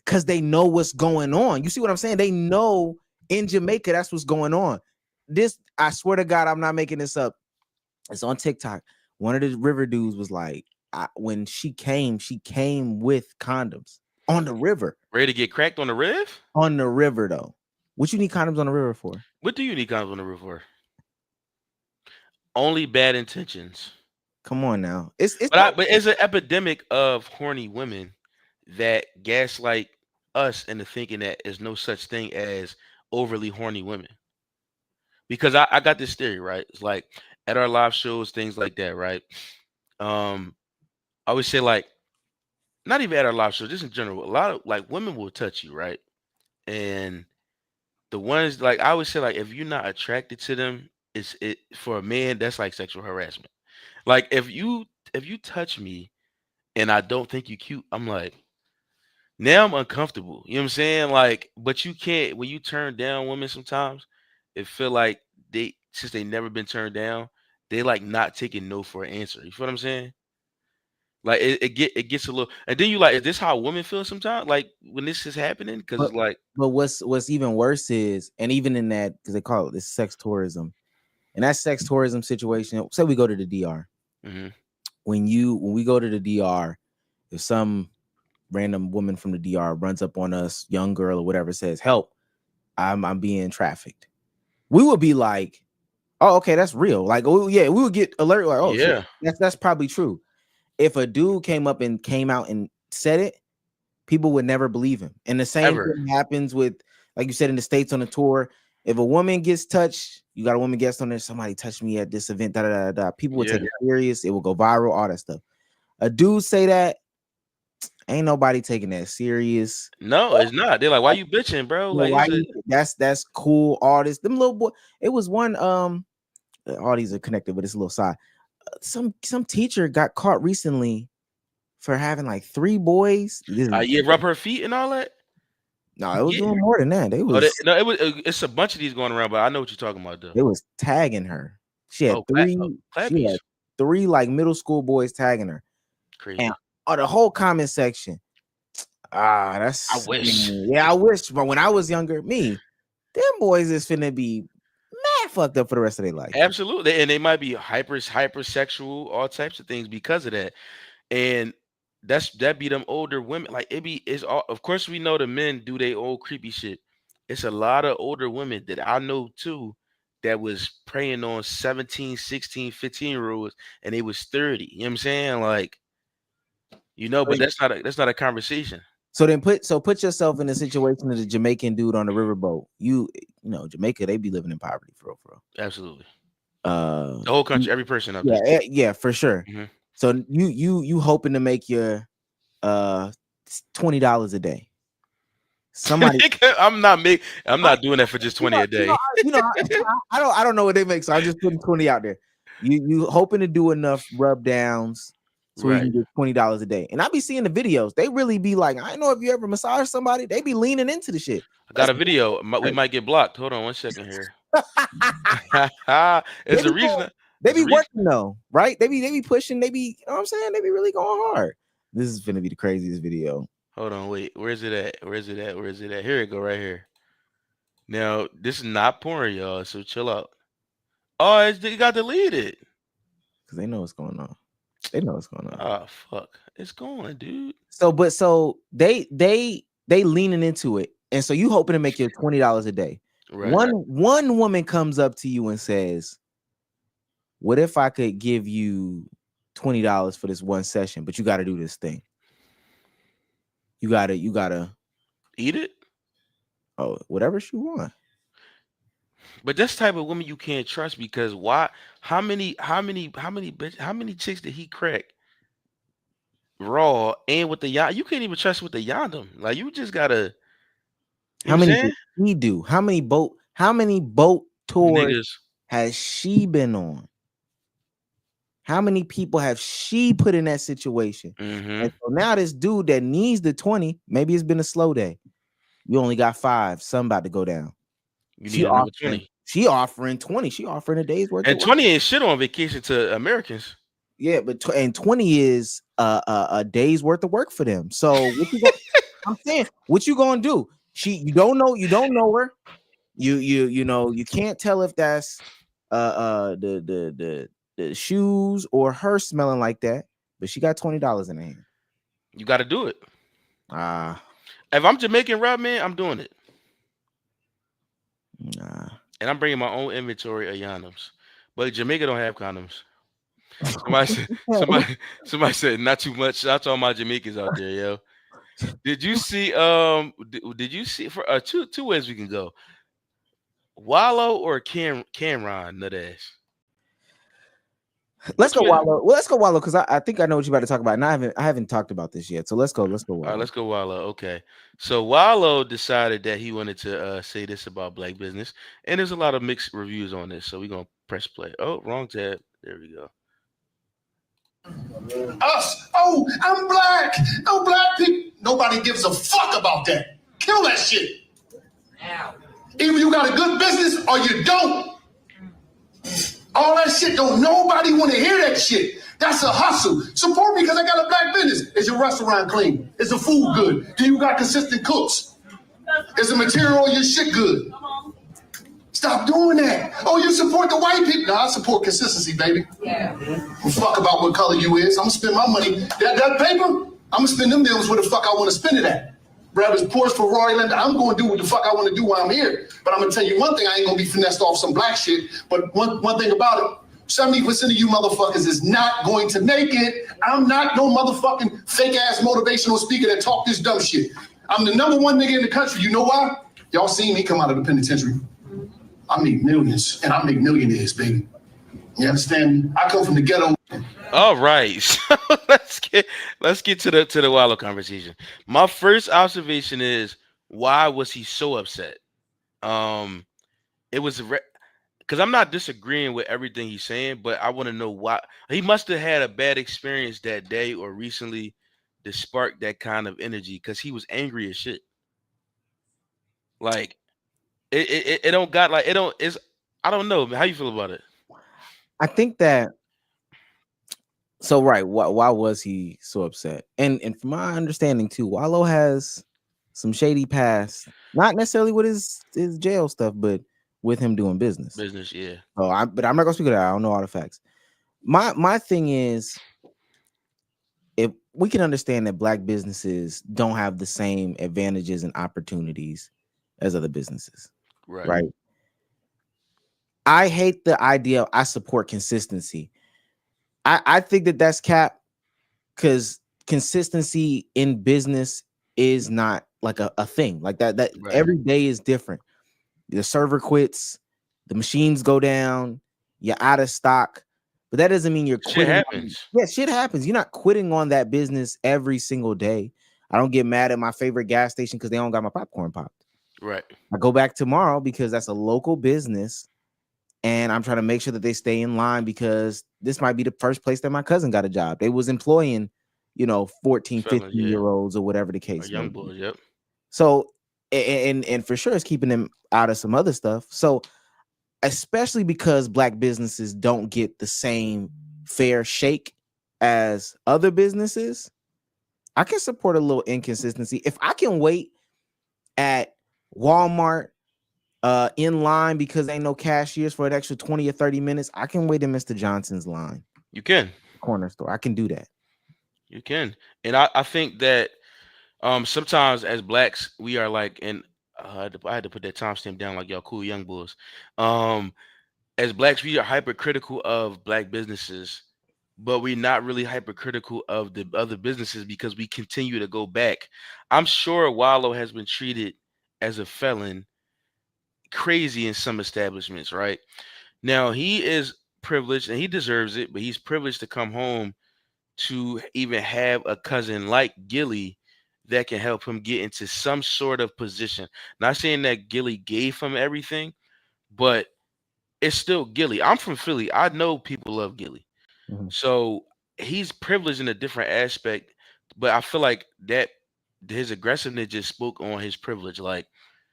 Because they know what's going on. You see what I'm saying? They know in Jamaica that's what's going on. This, I swear to God, I'm not making this up. It's on TikTok. One of the river dudes was like, when she came with condoms on the river. Ready to get cracked on the riff? On the river, though. What you need condoms on the river for? What do you need condoms on the riff for? Only bad intentions. Come on now. It's But it's an epidemic of horny women that gaslight us into thinking that there's no such thing as overly horny women. Because I got this theory, right? It's like at our live shows, things like that, right? Um, I always say like not even at our live shows, just in general, a lot of like women will touch you, right? And the ones like I always say, like if you're not attracted to them, it's it for a man, that's like sexual harassment. Like if you touch me and I don't think you cute, I'm like, now I'm uncomfortable. You know what I'm saying? Like, but you can't when you turn down women sometimes, it feel like they since they never been turned down, they like not taking no for an answer. You feel what I'm saying? Like it gets a little and then you like, is this how women feel sometimes? Like when this is happening? Because but it's like, but what's even worse is, and even in that, because they call it this sex tourism, and that sex tourism situation. Say we go to the DR. Mm-hmm. When we go to the DR, if some random woman from the DR runs up on us, young girl or whatever, says, "Help, I'm being trafficked," we would be like, "Oh, okay, that's real." Like, oh yeah, we would get alert. Like, oh shit, that's probably true. If a dude came out and said it, people would never believe him. And the same thing happens with, like you said, in the States on the tour. If a woman gets touched, you got a woman guest on there, somebody touched me at this event, da da da da. People would take it serious. It will go viral, all that stuff. A dude say that, ain't nobody taking that serious. No, it's not. They're like, why you bitching, bro? Yeah, Like, that's cool. All this, them little boy. It was one. All these are connected, but it's a little side. Some teacher got caught recently for having like 3 boys. Rub her feet and all that. No, it was doing more than that. It's a bunch of these going around, but I know what you're talking about though. It was tagging her. She had 3. She had 3 like middle school boys tagging her. Crazy. And the whole comment section. That's. I wish. I wish. But when I was younger, them boys is finna be mad fucked up for the rest of their life. Absolutely, and they might be hypersexual, all types of things because of that. And that be them older women. Like it's all. Of course, we know the men do their old creepy shit. It's a lot of older women that I know too that was preying on 17, 16, 15-year-olds, and they was 30. You know what I'm saying? Like, but that's not a conversation. So put yourself in the situation of the Jamaican dude on the riverboat. You know, Jamaica, they be living in poverty for real. Absolutely. The whole country, every person up there. Yeah, for sure. Mm-hmm. So you hoping to make your $20 a day. Somebody I'm not doing that for just 20 a day. I don't know what they make, so I'm just putting 20 out there. You hoping to do enough rub downs so you can get $20 a day. And I be seeing the videos. They really be like, I don't know if you ever massage somebody, they be leaning into the shit. I got a video. We might get blocked. Hold on 1 second here. It's a reason. They be working though, right? They be pushing, they be, you know what I'm saying? They be really going hard. This is gonna be the craziest video. Hold on, wait. Where's it at? Here it go, right here. Now, this is not porn, y'all, so chill out. Oh, it got deleted. Because they know what's going on. Oh, fuck. It's going, dude. So they leaning into it. And so you hoping to make your $20 a day. Right. One woman comes up to you and says, what if I could give you $20 for this one session, but you got to do this thing. You gotta eat it. Oh, whatever she want. But this type of woman you can't trust because why? How many chicks did he crack raw and with the yondom? You can't even trust with the yondom. Like you just gotta. How many did he do? How many boat tours has she been on? How many people have she put in that situation? Mm-hmm. And so now this dude that needs the 20, maybe it's been a slow day. You only got 5. Some about to go down. She offering 20. She offering 20. She offering a day's worth. And 20 ain't shit on vacation to Americans. Yeah, but 20 is a day's worth of work for them. So I'm saying, what you gonna do? You don't know her. You can't tell if that's the shoes or her smelling like that, but she got $20 in her hand. You got to do it. If I'm Jamaican rap man, I'm doing it. Nah. And I'm bringing my own inventory of condoms, but Jamaica don't have condoms. Somebody said not too much. Shout out to all my Jamaicans out there, yo. Did you see? Did you see for two ways we can go? Wallo or Cameron Nudash? Let's go Wallo. Well, let's go Wallo because I think I know what you're about to talk about, and I haven't talked about this yet. So let's go. Wallo. All right, let's go Wallo. Okay, so Wallo decided that he wanted to say this about black business, and there's a lot of mixed reviews on this. So we're gonna press play. Oh, wrong tab. There we go. Us. Oh, I'm black. No black people. Nobody gives a fuck about that. Kill that shit. Ow. Either you got a good business or you don't. All that shit, don't nobody want to hear that shit. That's a hustle. Support me because I got a black business. Is your restaurant clean? Is the food good? Do you got consistent cooks? Is the material on your shit good? Stop doing that. Oh, you support the white people. No, I support consistency, baby. Yeah. Fuck about what color you is. I'm gonna spend my money. That paper, I'm gonna spend them bills where the fuck I want to spend it at. Brad was Porsche, Ferrari, Linda. I'm gonna do what the fuck I want to do while I'm here. But I'm gonna tell you one thing, I ain't gonna be finessed off some black shit. But one thing about it, 70% of you motherfuckers is not going to make it. I'm not no motherfucking fake ass motivational speaker that talk this dumb shit. I'm the number one nigga in the country. You know why? Y'all seen me come out of the penitentiary. I make millions and I make millionaires, baby. You understand me? I come from the ghetto. All right, so let's get to the Wallo conversation. My first observation is, why was he so upset? It was because I'm not disagreeing with everything he's saying, but I want to know why. He must have had a bad experience that day or recently to spark that kind of energy, because he was angry as shit. Like it don't got like it don't is I don't know. How you feel about it? I think that so right. Why was he so upset? And from my understanding too, Wallo has some shady past, not necessarily with his jail stuff, but with him doing business. Business, yeah. Oh, but I'm not gonna speak of that. I don't know all the facts. My thing is, if we can understand that black businesses don't have the same advantages and opportunities as other businesses, right? I hate the idea of I support consistency. I think that that's cap, because consistency in business is not like a thing like that. Right. Every day is different. The server quits, the machines go down, you're out of stock, but that doesn't mean you're quitting. Shit happens. Yeah, shit happens. You're not quitting on that business every single day. I don't get mad at my favorite gas station because they don't got my popcorn popped. Right. I go back tomorrow because that's a local business, and I'm trying to make sure that they stay in line, because this might be the first place that my cousin got a job. They was employing, 14, 15-year-olds or whatever the case. Young boys, yep. So, and for sure it's keeping them out of some other stuff. So, especially because black businesses don't get the same fair shake as other businesses, I can support a little inconsistency. If I can wait at Walmart in line because ain't no cashiers for an extra 20 or 30 minutes, I can wait in Mr. Johnson's line. You can. Corner store. I can do that. You can. And I think that sometimes as blacks, we are like, and I had to put that timestamp down, like, y'all cool young bulls. As blacks, we are hypercritical of black businesses, but we're not really hypercritical of the other businesses because we continue to go back. I'm sure Wallo has been treated as a felon crazy in some establishments, right? Now, he is privileged and he deserves it, but he's privileged to come home to even have a cousin like Gilly that can help him get into some sort of position. Not saying that Gilly gave him everything, but it's still Gilly. I'm from Philly. I know people love Gilly. Mm-hmm. So he's privileged in a different aspect, but I feel like that his aggressiveness just spoke on his privilege. Like,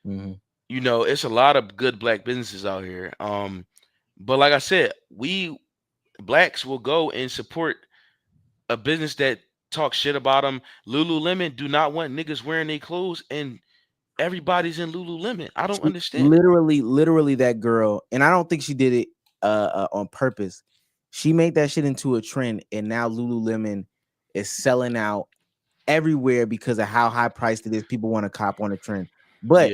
mm-hmm. It's a lot of good black businesses out here. But like I said, we blacks will go and support a business that talks shit about them. Lululemon do not want niggas wearing their clothes, and everybody's in Lululemon. I don't understand. Literally that girl, and I don't think she did it on purpose. She made that shit into a trend, and now Lululemon is selling out everywhere because of how high priced it is. People want to cop on a trend, but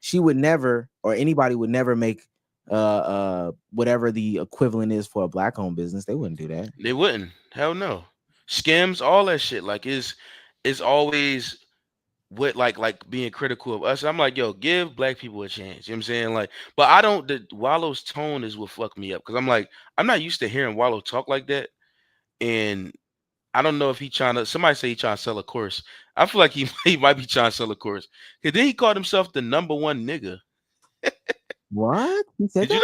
she would never, or anybody would never make whatever the equivalent is for a black owned business. They wouldn't do that. They wouldn't. Hell no. Skims, all that shit. Like, is always what like being critical of us. I'm like, yo, give black people a chance. You know what I'm saying? Like, but I don't. The Wallo's tone is what fucked me up, because I'm like, I'm not used to hearing Wallo talk like that, and I don't know if he trying to. Somebody say he trying to sell a course. I feel like he might be trying to sell a course. Cause then he called himself the #1 nigga. What? He said Did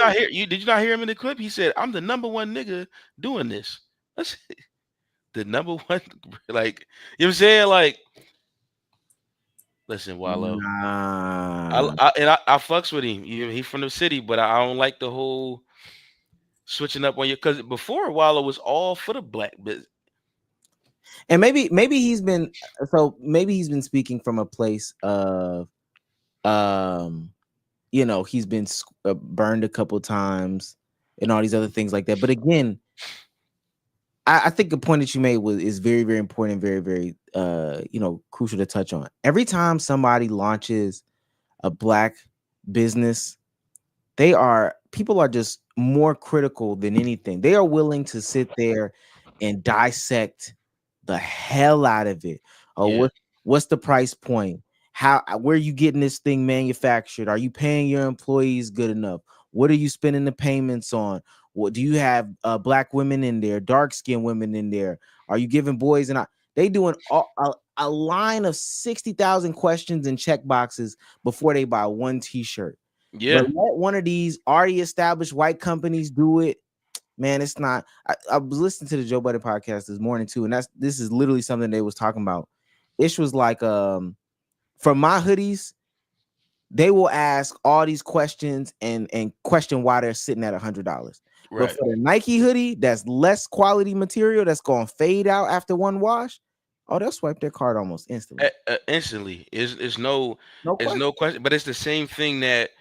you not hear him in the clip? He said, "I'm the #1 nigga doing this." That's the #1. Like, you know what I'm saying? Like, listen, Wallo. Nah. I fucks with him. He from the city, but I don't like the whole switching up on you, because before Wallo was all for the black business. And maybe he's been speaking from a place of he's been burned a couple times and all these other things like that. But again, I think the point that you made is very, very important, very, very crucial to touch on. Every time somebody launches a black business, people are just more critical than anything. They are willing to sit there and dissect the hell out of it. Oh, Yeah. what's the price point? Where are you getting this thing manufactured? Are you paying your employees good enough? What are you spending the payments on? What do you have black women in there, dark skinned women in there? Are you giving boys they doing a line of 60,000 questions and check boxes before they buy one t-shirt. Yeah. But let one of these already established white companies do it, man. It's not. I was listening to the Joe Budden podcast this morning too, and this is literally something they was talking about. Ish was like, for my hoodies, they will ask all these questions and question why they're sitting at $100. But Right. for the Nike hoodie, that's less quality material, that's gonna fade out after one wash. Oh, they'll swipe their card almost instantly. Instantly. It's no No it's question. no question. But it's the same thing that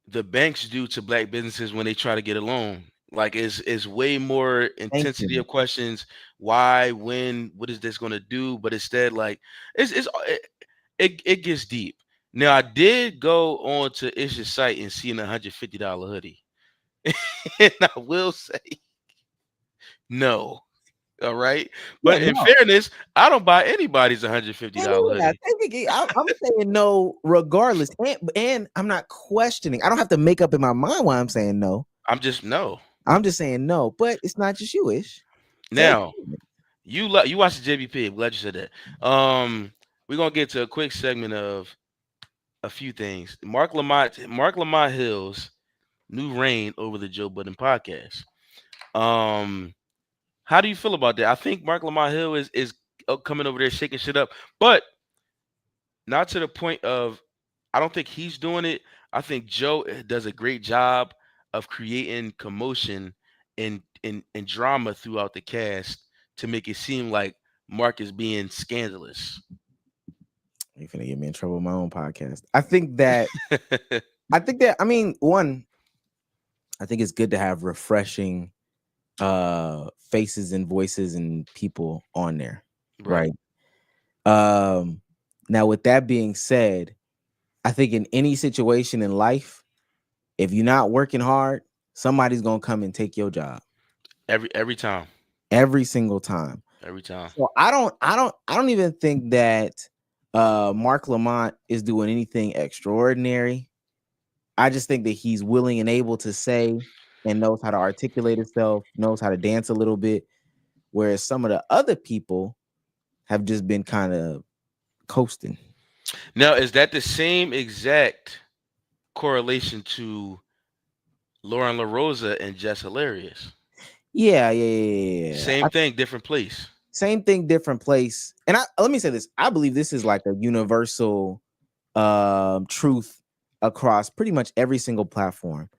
the banks do to black businesses when they try to get a loan. Like it's way more Thank intensity you. of questions. Why, when, what is this gonna do? But instead, like it gets deep. Now I did go on to Ish's site and see an $150 hoodie. And I will say no. All right. Yeah, But in no. fairness, I don't buy anybody's $150 hoodie. I'm saying no regardless. And I'm not questioning. I don't have to make up in my mind why I'm saying no. I'm just no. I'm just saying no. But it's not just you, Ish. Now, you watch the JBP. I'm glad you said that. We're gonna get to a quick segment of a few things. Marc Lamont Hill's new reign over the Joe Budden podcast. Um, how do you feel about that? I think Marc Lamont Hill is coming over there shaking shit up, but not to the point of I don't think he's doing it. I think Joe does a great job of creating commotion and drama throughout the cast to make it seem like Mark is being scandalous. You're gonna get me in trouble with my own podcast. I think that I mean, one, I think it's good to have refreshing faces and voices and people on there. Right. Now with that being said, I think in any situation in life, if you're not working hard, somebody's gonna come and take your job. Every time. Every single time. Every time. So I don't even think that Marc Lamont is doing anything extraordinary. I just think that he's willing and able to say and knows how to articulate himself, knows how to dance a little bit, whereas some of the other people have just been kind of coasting. Now, is that the same exact correlation to Lauren LaRosa and Jess Hilarious? Yeah. Same thing, different place. Same thing, different place. And let me say this. I believe this is like a universal truth across pretty much every single platform.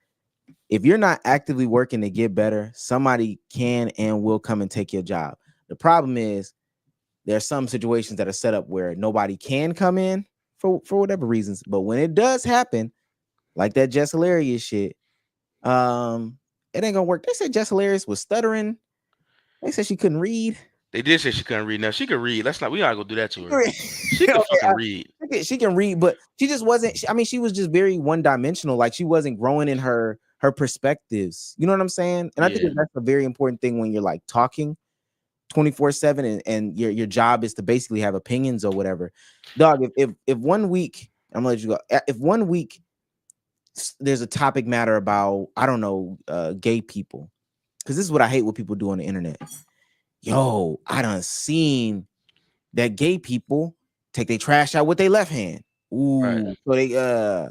If you're not actively working to get better, somebody can and will come and take your job. The problem is there are some situations that are set up where nobody can come in for whatever reasons. But when it does happen, like that Jess Hilarious shit, it ain't gonna work. They said Jess Hilarious was stuttering. They said she couldn't read. They did say she couldn't read. Now she could read. We gotta go do that to her. She can fucking read. She can read, but she just wasn't. I mean, she was just very one-dimensional. Like she wasn't growing in her perspectives. You know what I'm saying? And I think that's a very important thing when you're like talking 24/7 and your job is to basically have opinions or whatever. Dog, if 1 week, I'm gonna let you go. If 1 week there's a topic matter about, I don't know, gay people, because this is what I hate what people do on the internet. Yo, I done seen that gay people take their trash out with their left hand. Ooh, right. So they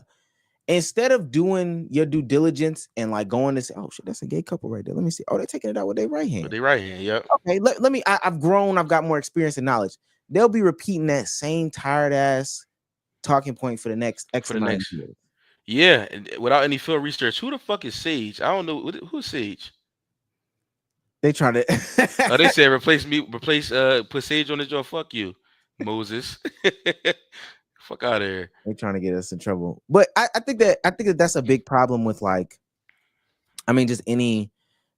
instead of doing your due diligence and like going to say, oh shit, that's a gay couple right there. Let me see. Oh, they're taking it out with their right hand. With their right hand, yep. Okay, let me. I've grown. I've got more experience and knowledge. They'll be repeating that same tired ass talking point for the next X amount of years. Yeah, and without any field research, who the fuck is Sage? I don't know who's Sage. They trying to. Oh, they said put Sage on the joint. Fuck you, Moses. Fuck out of here. They're trying to get us in trouble. But I think that that's a big problem with like, I mean, just any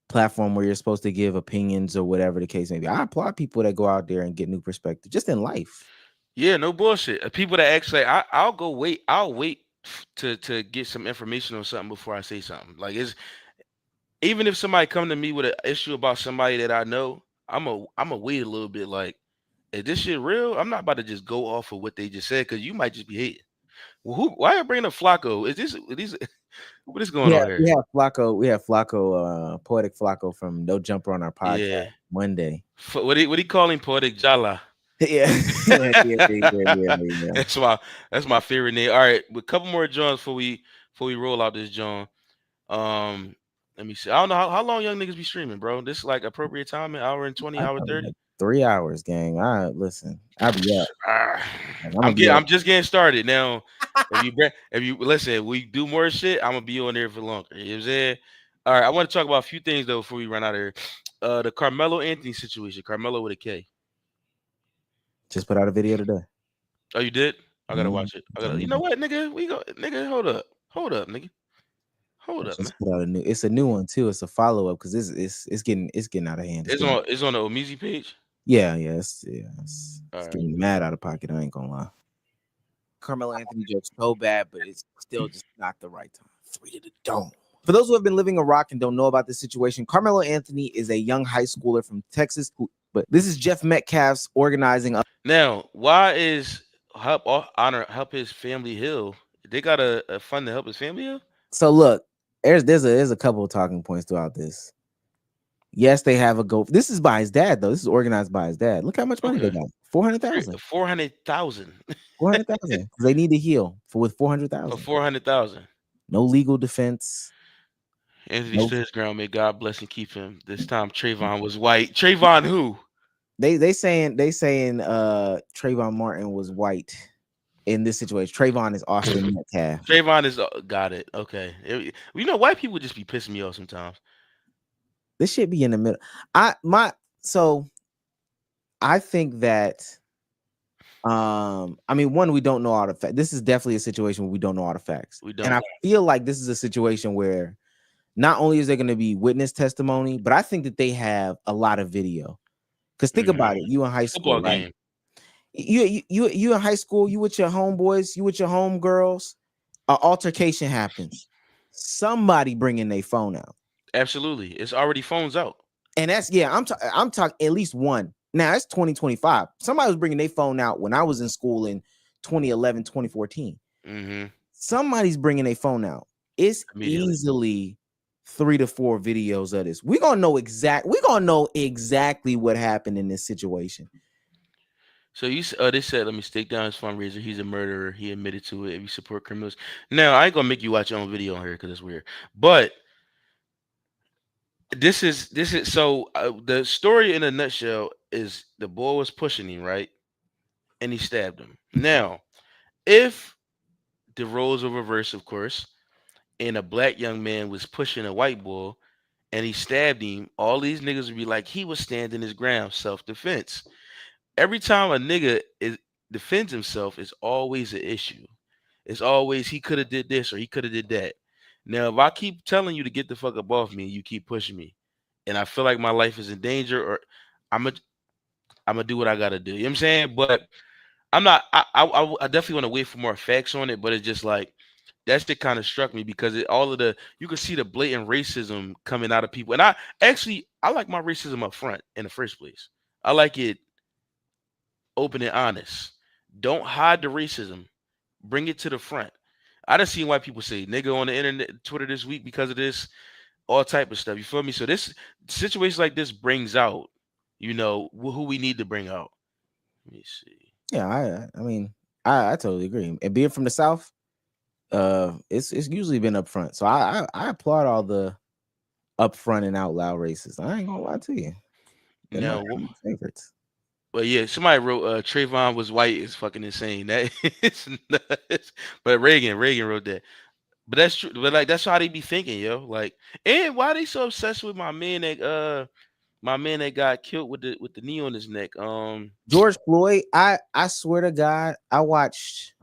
platform where you're supposed to give opinions or whatever the case may be. I applaud people that go out there and get new perspective just in life. Yeah, no bullshit. People that actually, I'll go wait. I'll wait to get some information on something before I say something. Like it's even if somebody come to me with an issue about somebody that I know, I'm a wait a little bit. Like, is this shit real? I'm not about to just go off of what they just said because you might just be hating. Well, who? Why are you bringing up Flacco? Is this? What is going Yeah, on here? We have Flacco, Poetic Flacco from No Jumper on our podcast Yeah. Monday. What he calling Poetic Jala? Yeah. Yeah. That's my favorite name. All right, a couple more Johns before we roll out this John. Um, let me see. I don't know how long young niggas be streaming, bro. This is like appropriate time, an hour and 20, hour 30. 3 hours, gang. Listen. I'll be up. I'm just getting started now. If you listen, we do more shit. I'm gonna be on there for longer. You know what I'm saying? All right, I want to talk about a few things though before we run out of here. The Karmelo Anthony situation. Karmelo with a K. Just put out a video today. Oh, you did? I gotta watch it. You know what, nigga? Nigga. Hold up, nigga. Hold up, man. Put out it's a new one too. It's a follow up because it's getting out of hand. It's on the OhMeezzy page. Yeah, it's getting right. mad out of pocket. I ain't gonna lie. Karmelo Anthony jokes so bad, but it's still just not the right time. 3 to the dome. For those who have been living a rock and don't know about this situation, Karmelo Anthony is a young high schooler from Texas. But this is Jeff Metcalf's organizing. Now, why is help his family heal? They got a fund to help his family heal. So look, there's a couple of talking points throughout this. Yes, they have a go. This is by his dad, though. This is organized by his dad. Look how much money they got. 400,000. 400,000. 400,000. They need to heal with 400,000. For 400,000. No legal defense. Anthony stood his ground. May God bless and keep him. This time Trayvon was white. Trayvon who? They saying Trayvon Martin was white in this situation. Trayvon is Austin Metcalf. Trayvon is got it. Okay. You know, white people just be pissing me off sometimes. This should be in the middle. I think that I mean, one, we don't know all the facts. This is definitely a situation where we don't know all the facts. And I feel like this is a situation where not only is there going to be witness testimony, but I think that they have a lot of video. Because think about it, you in high school, right? You in high school, you with your homeboys, you with your homegirls, an altercation happens. Somebody bringing their phone out. Absolutely. It's already phones out. And that's, I'm talking at least one. Now, it's 2025. Somebody was bringing their phone out when I was in school in 2011, 2014. Mm-hmm. Somebody's bringing their phone out. It's easily 3 to 4 videos of this. We're gonna know exactly what happened in this situation. So they said, let me stick down his fundraiser. He's a murderer. He admitted to it. If you support criminals, now I ain't gonna make you watch your own video on here because it's weird. But this is so the story in a nutshell is the boy was pushing him, right, and he stabbed him. Now, if the roles were reversed, of course, and a black young man was pushing a white boy and he stabbed him, all these niggas would be like, he was standing his ground, self-defense. Every time a nigga defends himself, it's always an issue. It's always he could have did this or he could have did that. Now, if I keep telling you to get the fuck up off me, you keep pushing me, and I feel like my life is in danger, or I'm gonna do what I gotta do. You know what I'm saying? But I'm not. I definitely want to wait for more facts on it. But it's just like that shit kind of struck me because you can see the blatant racism coming out of people, and I like my racism up front in the first place. I like it open and honest. Don't hide the racism. Bring it to the front. I done seen white people say nigga on the internet, Twitter this week because of this, all type of stuff. You feel me? So this situation like this brings out, who we need to bring out. Let me see. Yeah, I mean, I totally agree. And being from the South, it's usually been up front. So I applaud all the upfront and out loud racists. I ain't gonna lie to you. They're my favorites. Well, yeah, somebody wrote Trayvon was white is fucking insane. That is nuts. But Reagan wrote that. But that's true. But like that's how they be thinking, yo. Like, and why they so obsessed with my man that got killed with the knee on his neck? George Floyd. I swear to God, I watched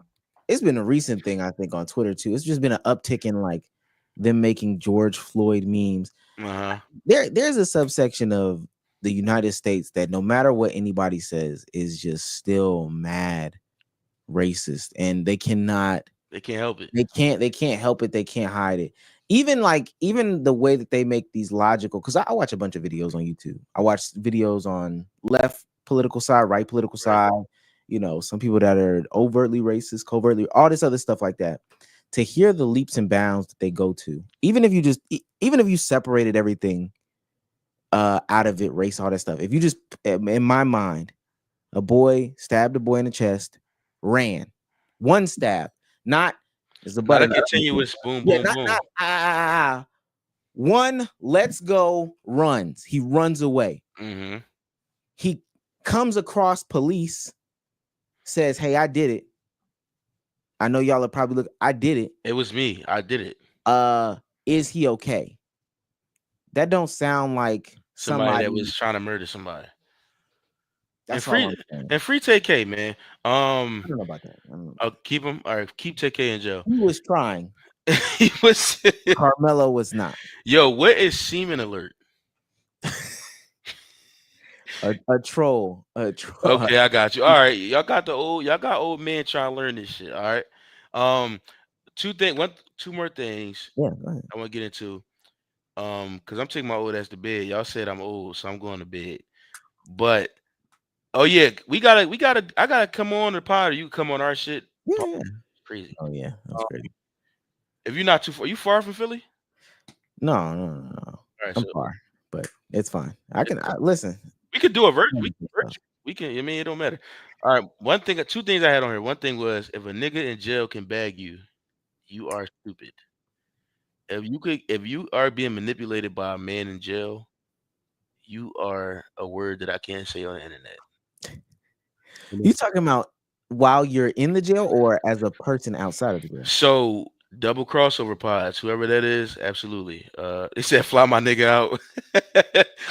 it's been a recent thing I think on Twitter too. It's just been an uptick in like them making George Floyd memes. There's a subsection of the United States that no matter what anybody says is just still mad racist, and they can't help it. They can't help it. They can't hide it. Even the way that they make these logical, because I watch a bunch of videos on YouTube. I watch videos on left political side, right political side, you know, some people that are overtly racist, covertly, all this other stuff like that. To hear the leaps and bounds that they go to, even if you separated everything out of it, race, all that stuff. If you just, in my mind, a boy stabbed a boy in the chest, ran, one stab, not is the Not a butter continuous boom, boom, boom. One, let's go, runs. He runs away. Mm-hmm. He comes across police, says, "Hey, I did it. I know y'all are probably looking. I did it. It was me. I did it. Is he okay?" That don't sound like somebody that was trying to murder somebody. That's and free TK, man. I don't know about that. Keep him or keep TK in jail. He was trying. He was. Karmelo was not. Yo, what is semen alert? A troll. Okay, I got you. All right, y'all got old man trying to learn this shit. All right. Two more things. Yeah, go ahead. I want to get into. Because I'm taking my old ass to bed. Y'all said I'm old, so I'm going to bed. But oh yeah, I gotta come on the pod, or you come on our shit. Yeah. Crazy. Oh yeah, that's crazy. If you're not too far, you far from Philly? No. All right, I'm far, but it's fine. Listen. We could do a virtual. We can. I mean, it don't matter. All right. Two things I had on here. One thing was, if a nigga in jail can bag you, you are stupid. If you are being manipulated by a man in jail, you are a word that I can't say on the internet. You talking about while you're in the jail or as a person outside of the jail? So double crossover pods, whoever that is, absolutely. They said fly my nigga out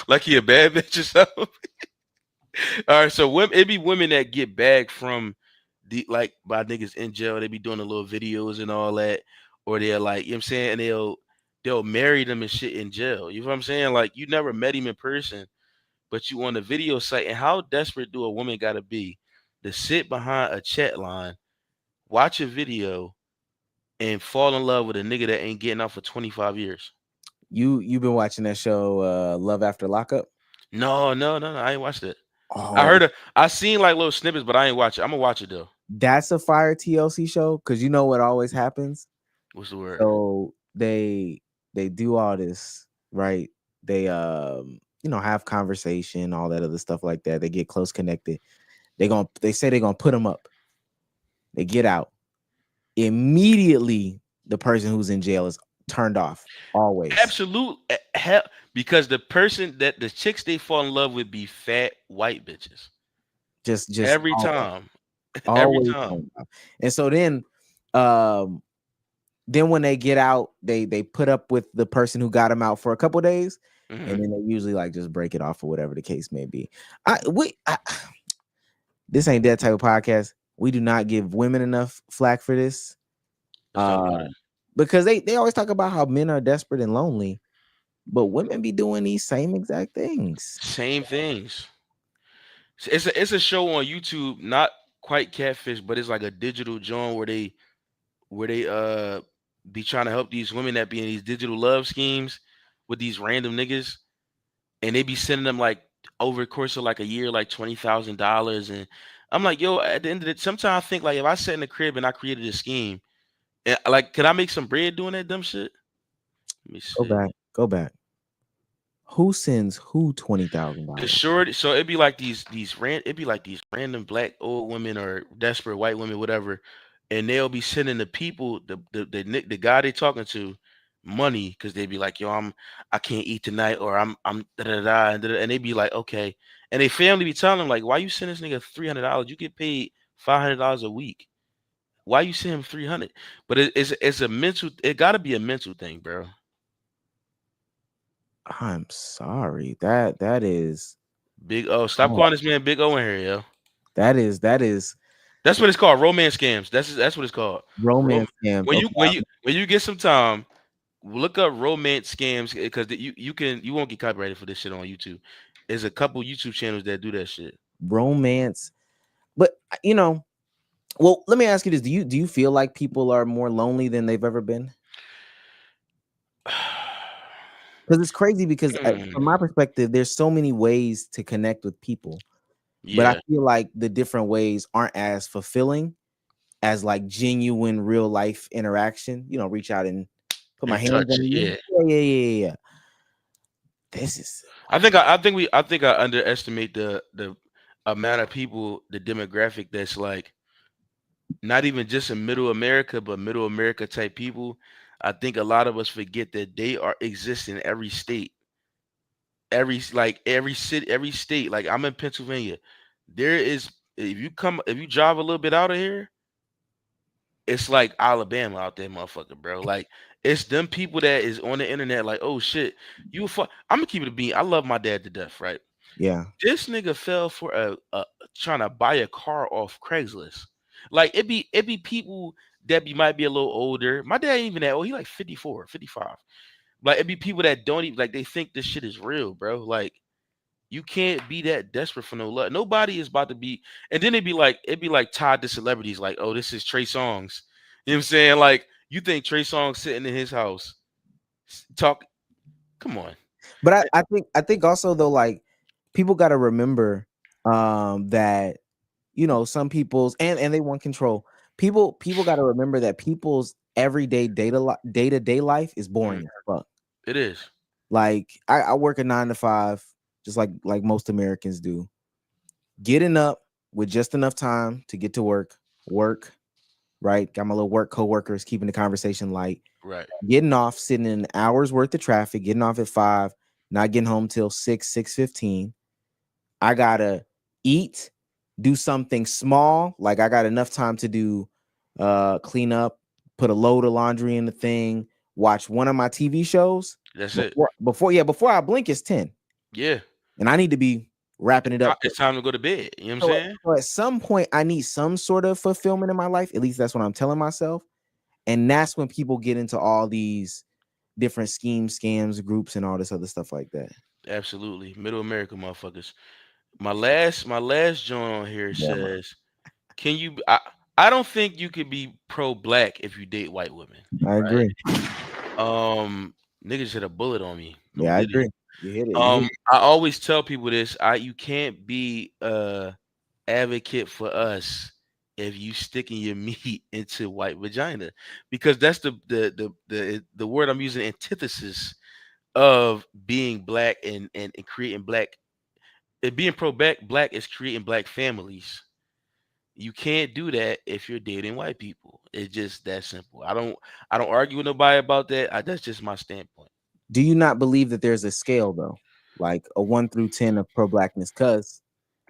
like he a bad bitch or something. All right, so it be women that get bagged from by niggas in jail. They be doing the little videos and all that, or they're like, you know what I'm saying, and they'll marry them and shit in jail. You know what I'm saying? Like, you never met him in person, but you on the video site. And how desperate do a woman gotta be to sit behind a chat line, watch a video, and fall in love with a nigga that ain't getting out for 25 years? You've been watching that show, Love After Lockup? No, I ain't watched it. Oh. I seen like little snippets, but I ain't watch it. I'm gonna watch it though. That's a fire TLC show, because you know what always happens? What's the word? So they do all this, right? They have conversation, all that other stuff like that. They get close connected. They say they're gonna put them up. They get out. Immediately, the person who's in jail is turned off. Always. Absolute hell, because the chicks they fall in love with be fat white bitches. Just every time. Every time. And so then when they get out, they put up with the person who got them out for a couple of days, and then they usually like just break it off or whatever the case may be. This ain't that type of podcast. We do not give women enough flack for this. Because they always talk about how men are desperate and lonely, but women be doing these same exact things. Same things. It's a show on YouTube, not quite Catfish, but it's like a digital joint where they be trying to help these women that be in these digital love schemes with these random niggas, and they be sending them like over the course of like a year like $20,000, and I'm like, yo, at the end of it, sometimes I think like if I sat in the crib and I created a scheme, and like, could I make some bread doing that dumb shit? Let me see. Go back. Who sends who $20,000? The short, so it'd be like these random black old women or desperate white women, whatever, and they'll be sending the people, the guy they talking to, money, because they'd be like, yo, I can't eat tonight, or I'm da da da, and they'd be like, okay, and they family be telling them like, why you send this nigga $300? You get paid $500 a week. Why you send him 300? But it's a mental. It got to be a mental thing, bro. I'm sorry. That is Big O. Stop calling this man Big O in here, yo. That is That's what it's called. Romance scams. That's what it's called. Romance scams. When you Okay. when you get some time, look up romance scams because you won't get copyrighted for this shit on YouTube. There's a couple YouTube channels that do that shit. Romance. But well, let me ask you this. Do you feel like people are more lonely than they've ever been? Because it's crazy because from my perspective, there's so many ways to connect with people. But I Yeah, feel like the different ways aren't as fulfilling as like genuine real life interaction. Reach out and put my and hands touch on it. you. Yeah, Yeah. This is I think I underestimate the amount of people, the demographic that's like not even just in Middle America, but Middle America type people. I think a lot of us forget that they are exist in every state, every city, every state. Like I'm in Pennsylvania. There is if you drive a little bit out of here, it's like Alabama out there, motherfucker, bro. Like it's them people that is on the internet, like, oh shit, I'm gonna keep it a bean. I love my dad to death, right? yeah. This nigga fell for a trying to buy a car off Craigslist. Like it be people that might be a little older. My dad ain't even that old. He like 54, 55. Like it be people that don't even like they think this shit is real, bro. Like you can't be that desperate for no love. Nobody is about to be. And then it'd be like tied to celebrities. Like, oh, this is Trey Songz. You know what I'm saying? Like, you think Trey Songz sitting in his house talk? Come on. But I think also though, like people got to remember that some people's and they want control. People got to remember that people's everyday day-to-day life is boring Mm, as fuck. it is. Like I work a 9 to 5, just like most Americans do. Getting up with just enough time to get to work, right? Got my little work coworkers, keeping the conversation light. Right. Getting off, sitting in an hour's worth of traffic, getting off at 5, not getting home till 6:15. I gotta eat, do something small, like I got enough time to do clean up, put a load of laundry in the thing, watch one of my TV shows. That's it. Before I blink, it's 10. Yeah. And I need to be wrapping it up. It's time to go to bed. You know what I'm So, saying? so at some point, I need some sort of fulfillment in my life. At least that's what I'm telling myself. And that's when people get into all these different schemes, scams, groups, and all this other stuff like that. Absolutely. Middle America motherfuckers. My last joint on here Yeah, man. says, can you I don't think you could be pro black if you date white women. I Right? agree. Niggas hit a bullet on me. No Yeah, I diddy. agree. You hit it. You hit it. I always tell people this. You can't be a advocate for us if you sticking your meat into white vagina, because that's the word I'm using, antithesis of being black and creating black. Being pro black is creating black families. You can't do that if you're dating white people. It's just that simple. I don't argue with nobody about that. That's just my standpoint. Do you not believe that there's a scale though, like a 1 through 10 of pro blackness? Because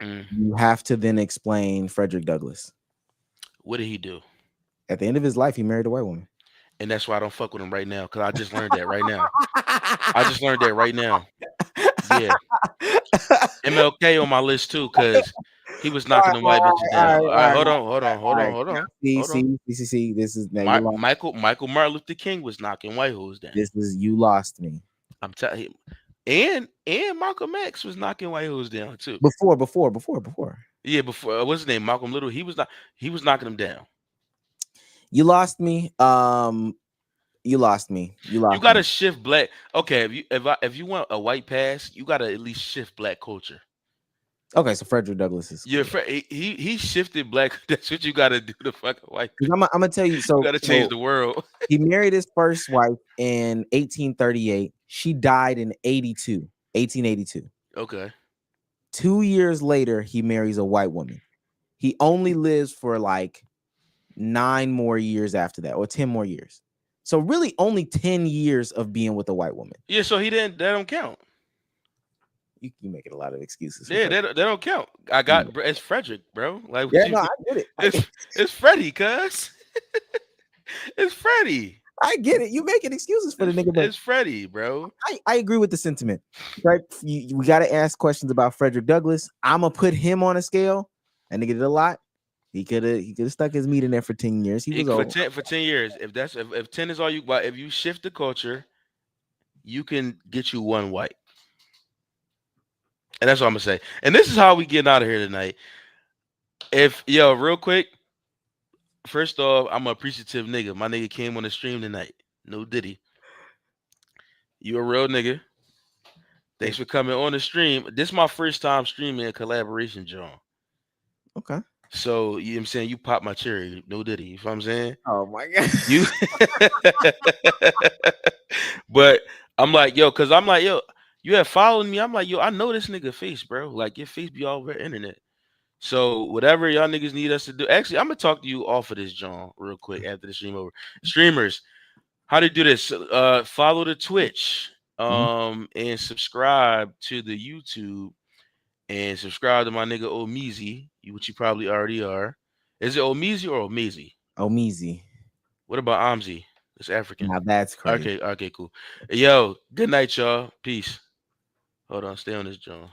Mm. you have to then explain Frederick Douglass. What did he do? At the end of his life, he married a white woman. And that's why I don't fuck with him right now, because I just learned that right now. I just learned that right now. Yeah. MLK on my list too, because he was knocking them white bitches down. All right, hold on. See. This is now you lost. Michael Martin Luther King was knocking white hoes down. This is you lost me. I'm telling him. And Malcolm X was knocking white hoes down too. Before. Yeah, before what's his name? Malcolm Little. He was knocking them down. You lost me. You lost me. You gotta shift black. Okay, if you want a white pass, you gotta at least shift black culture. Okay, so Frederick Douglass is. Yeah, he shifted black. That's what you gotta do to fucking white. I'm gonna tell you. So you gotta change the world. He married his first wife in 1838. She died in 1882. Okay. 2 years later, he marries a white woman. He only lives for like 9 more years after that, or 10 more years. So really only 10 years of being with a white woman. Yeah, so that don't count. You making a lot of excuses. Yeah, that don't count. It's Frederick, bro. Like, yeah, no, I get it. It's Freddie, cuz. It's Freddie. I get it. You making excuses for the nigga, but it's Freddie, bro. I agree with the sentiment. Right? We got to ask questions about Frederick Douglass. I'm gonna put him on a scale. That nigga did a lot. He could have stuck his meat in there for 10 years. He was for old. 10 years. If 10 is all you, but if you shift the culture, you can get you one white. And that's what I'm gonna say. And this is how we getting out of here tonight. Real quick, first off, I'm an appreciative nigga. My nigga came on the stream tonight. No diddy. You a real nigga. Thanks for coming on the stream. This is my first time streaming a collaboration, John. Okay. So you know what I'm saying, you pop my cherry. No diddy. You know what I'm saying? Oh my god. You but I'm like, yo, because I'm like, yo, you have followed me. I'm like, yo, I know this nigga face, bro. Like, your face be all over the internet. So whatever y'all niggas need us to do. Actually, I'm gonna talk to you off of this, John, real quick after the stream over. Streamers, how to do this? Follow the Twitch, and subscribe to the YouTube, and subscribe to my nigga OhMeezzy, which you probably already are. Is it OhMeezzy or OhMeezzy? OhMeezzy. What about OhMeezzy? It's African. Now that's crazy. Okay, cool. Yo, good night, y'all. Peace. Hold on, stay on this, John.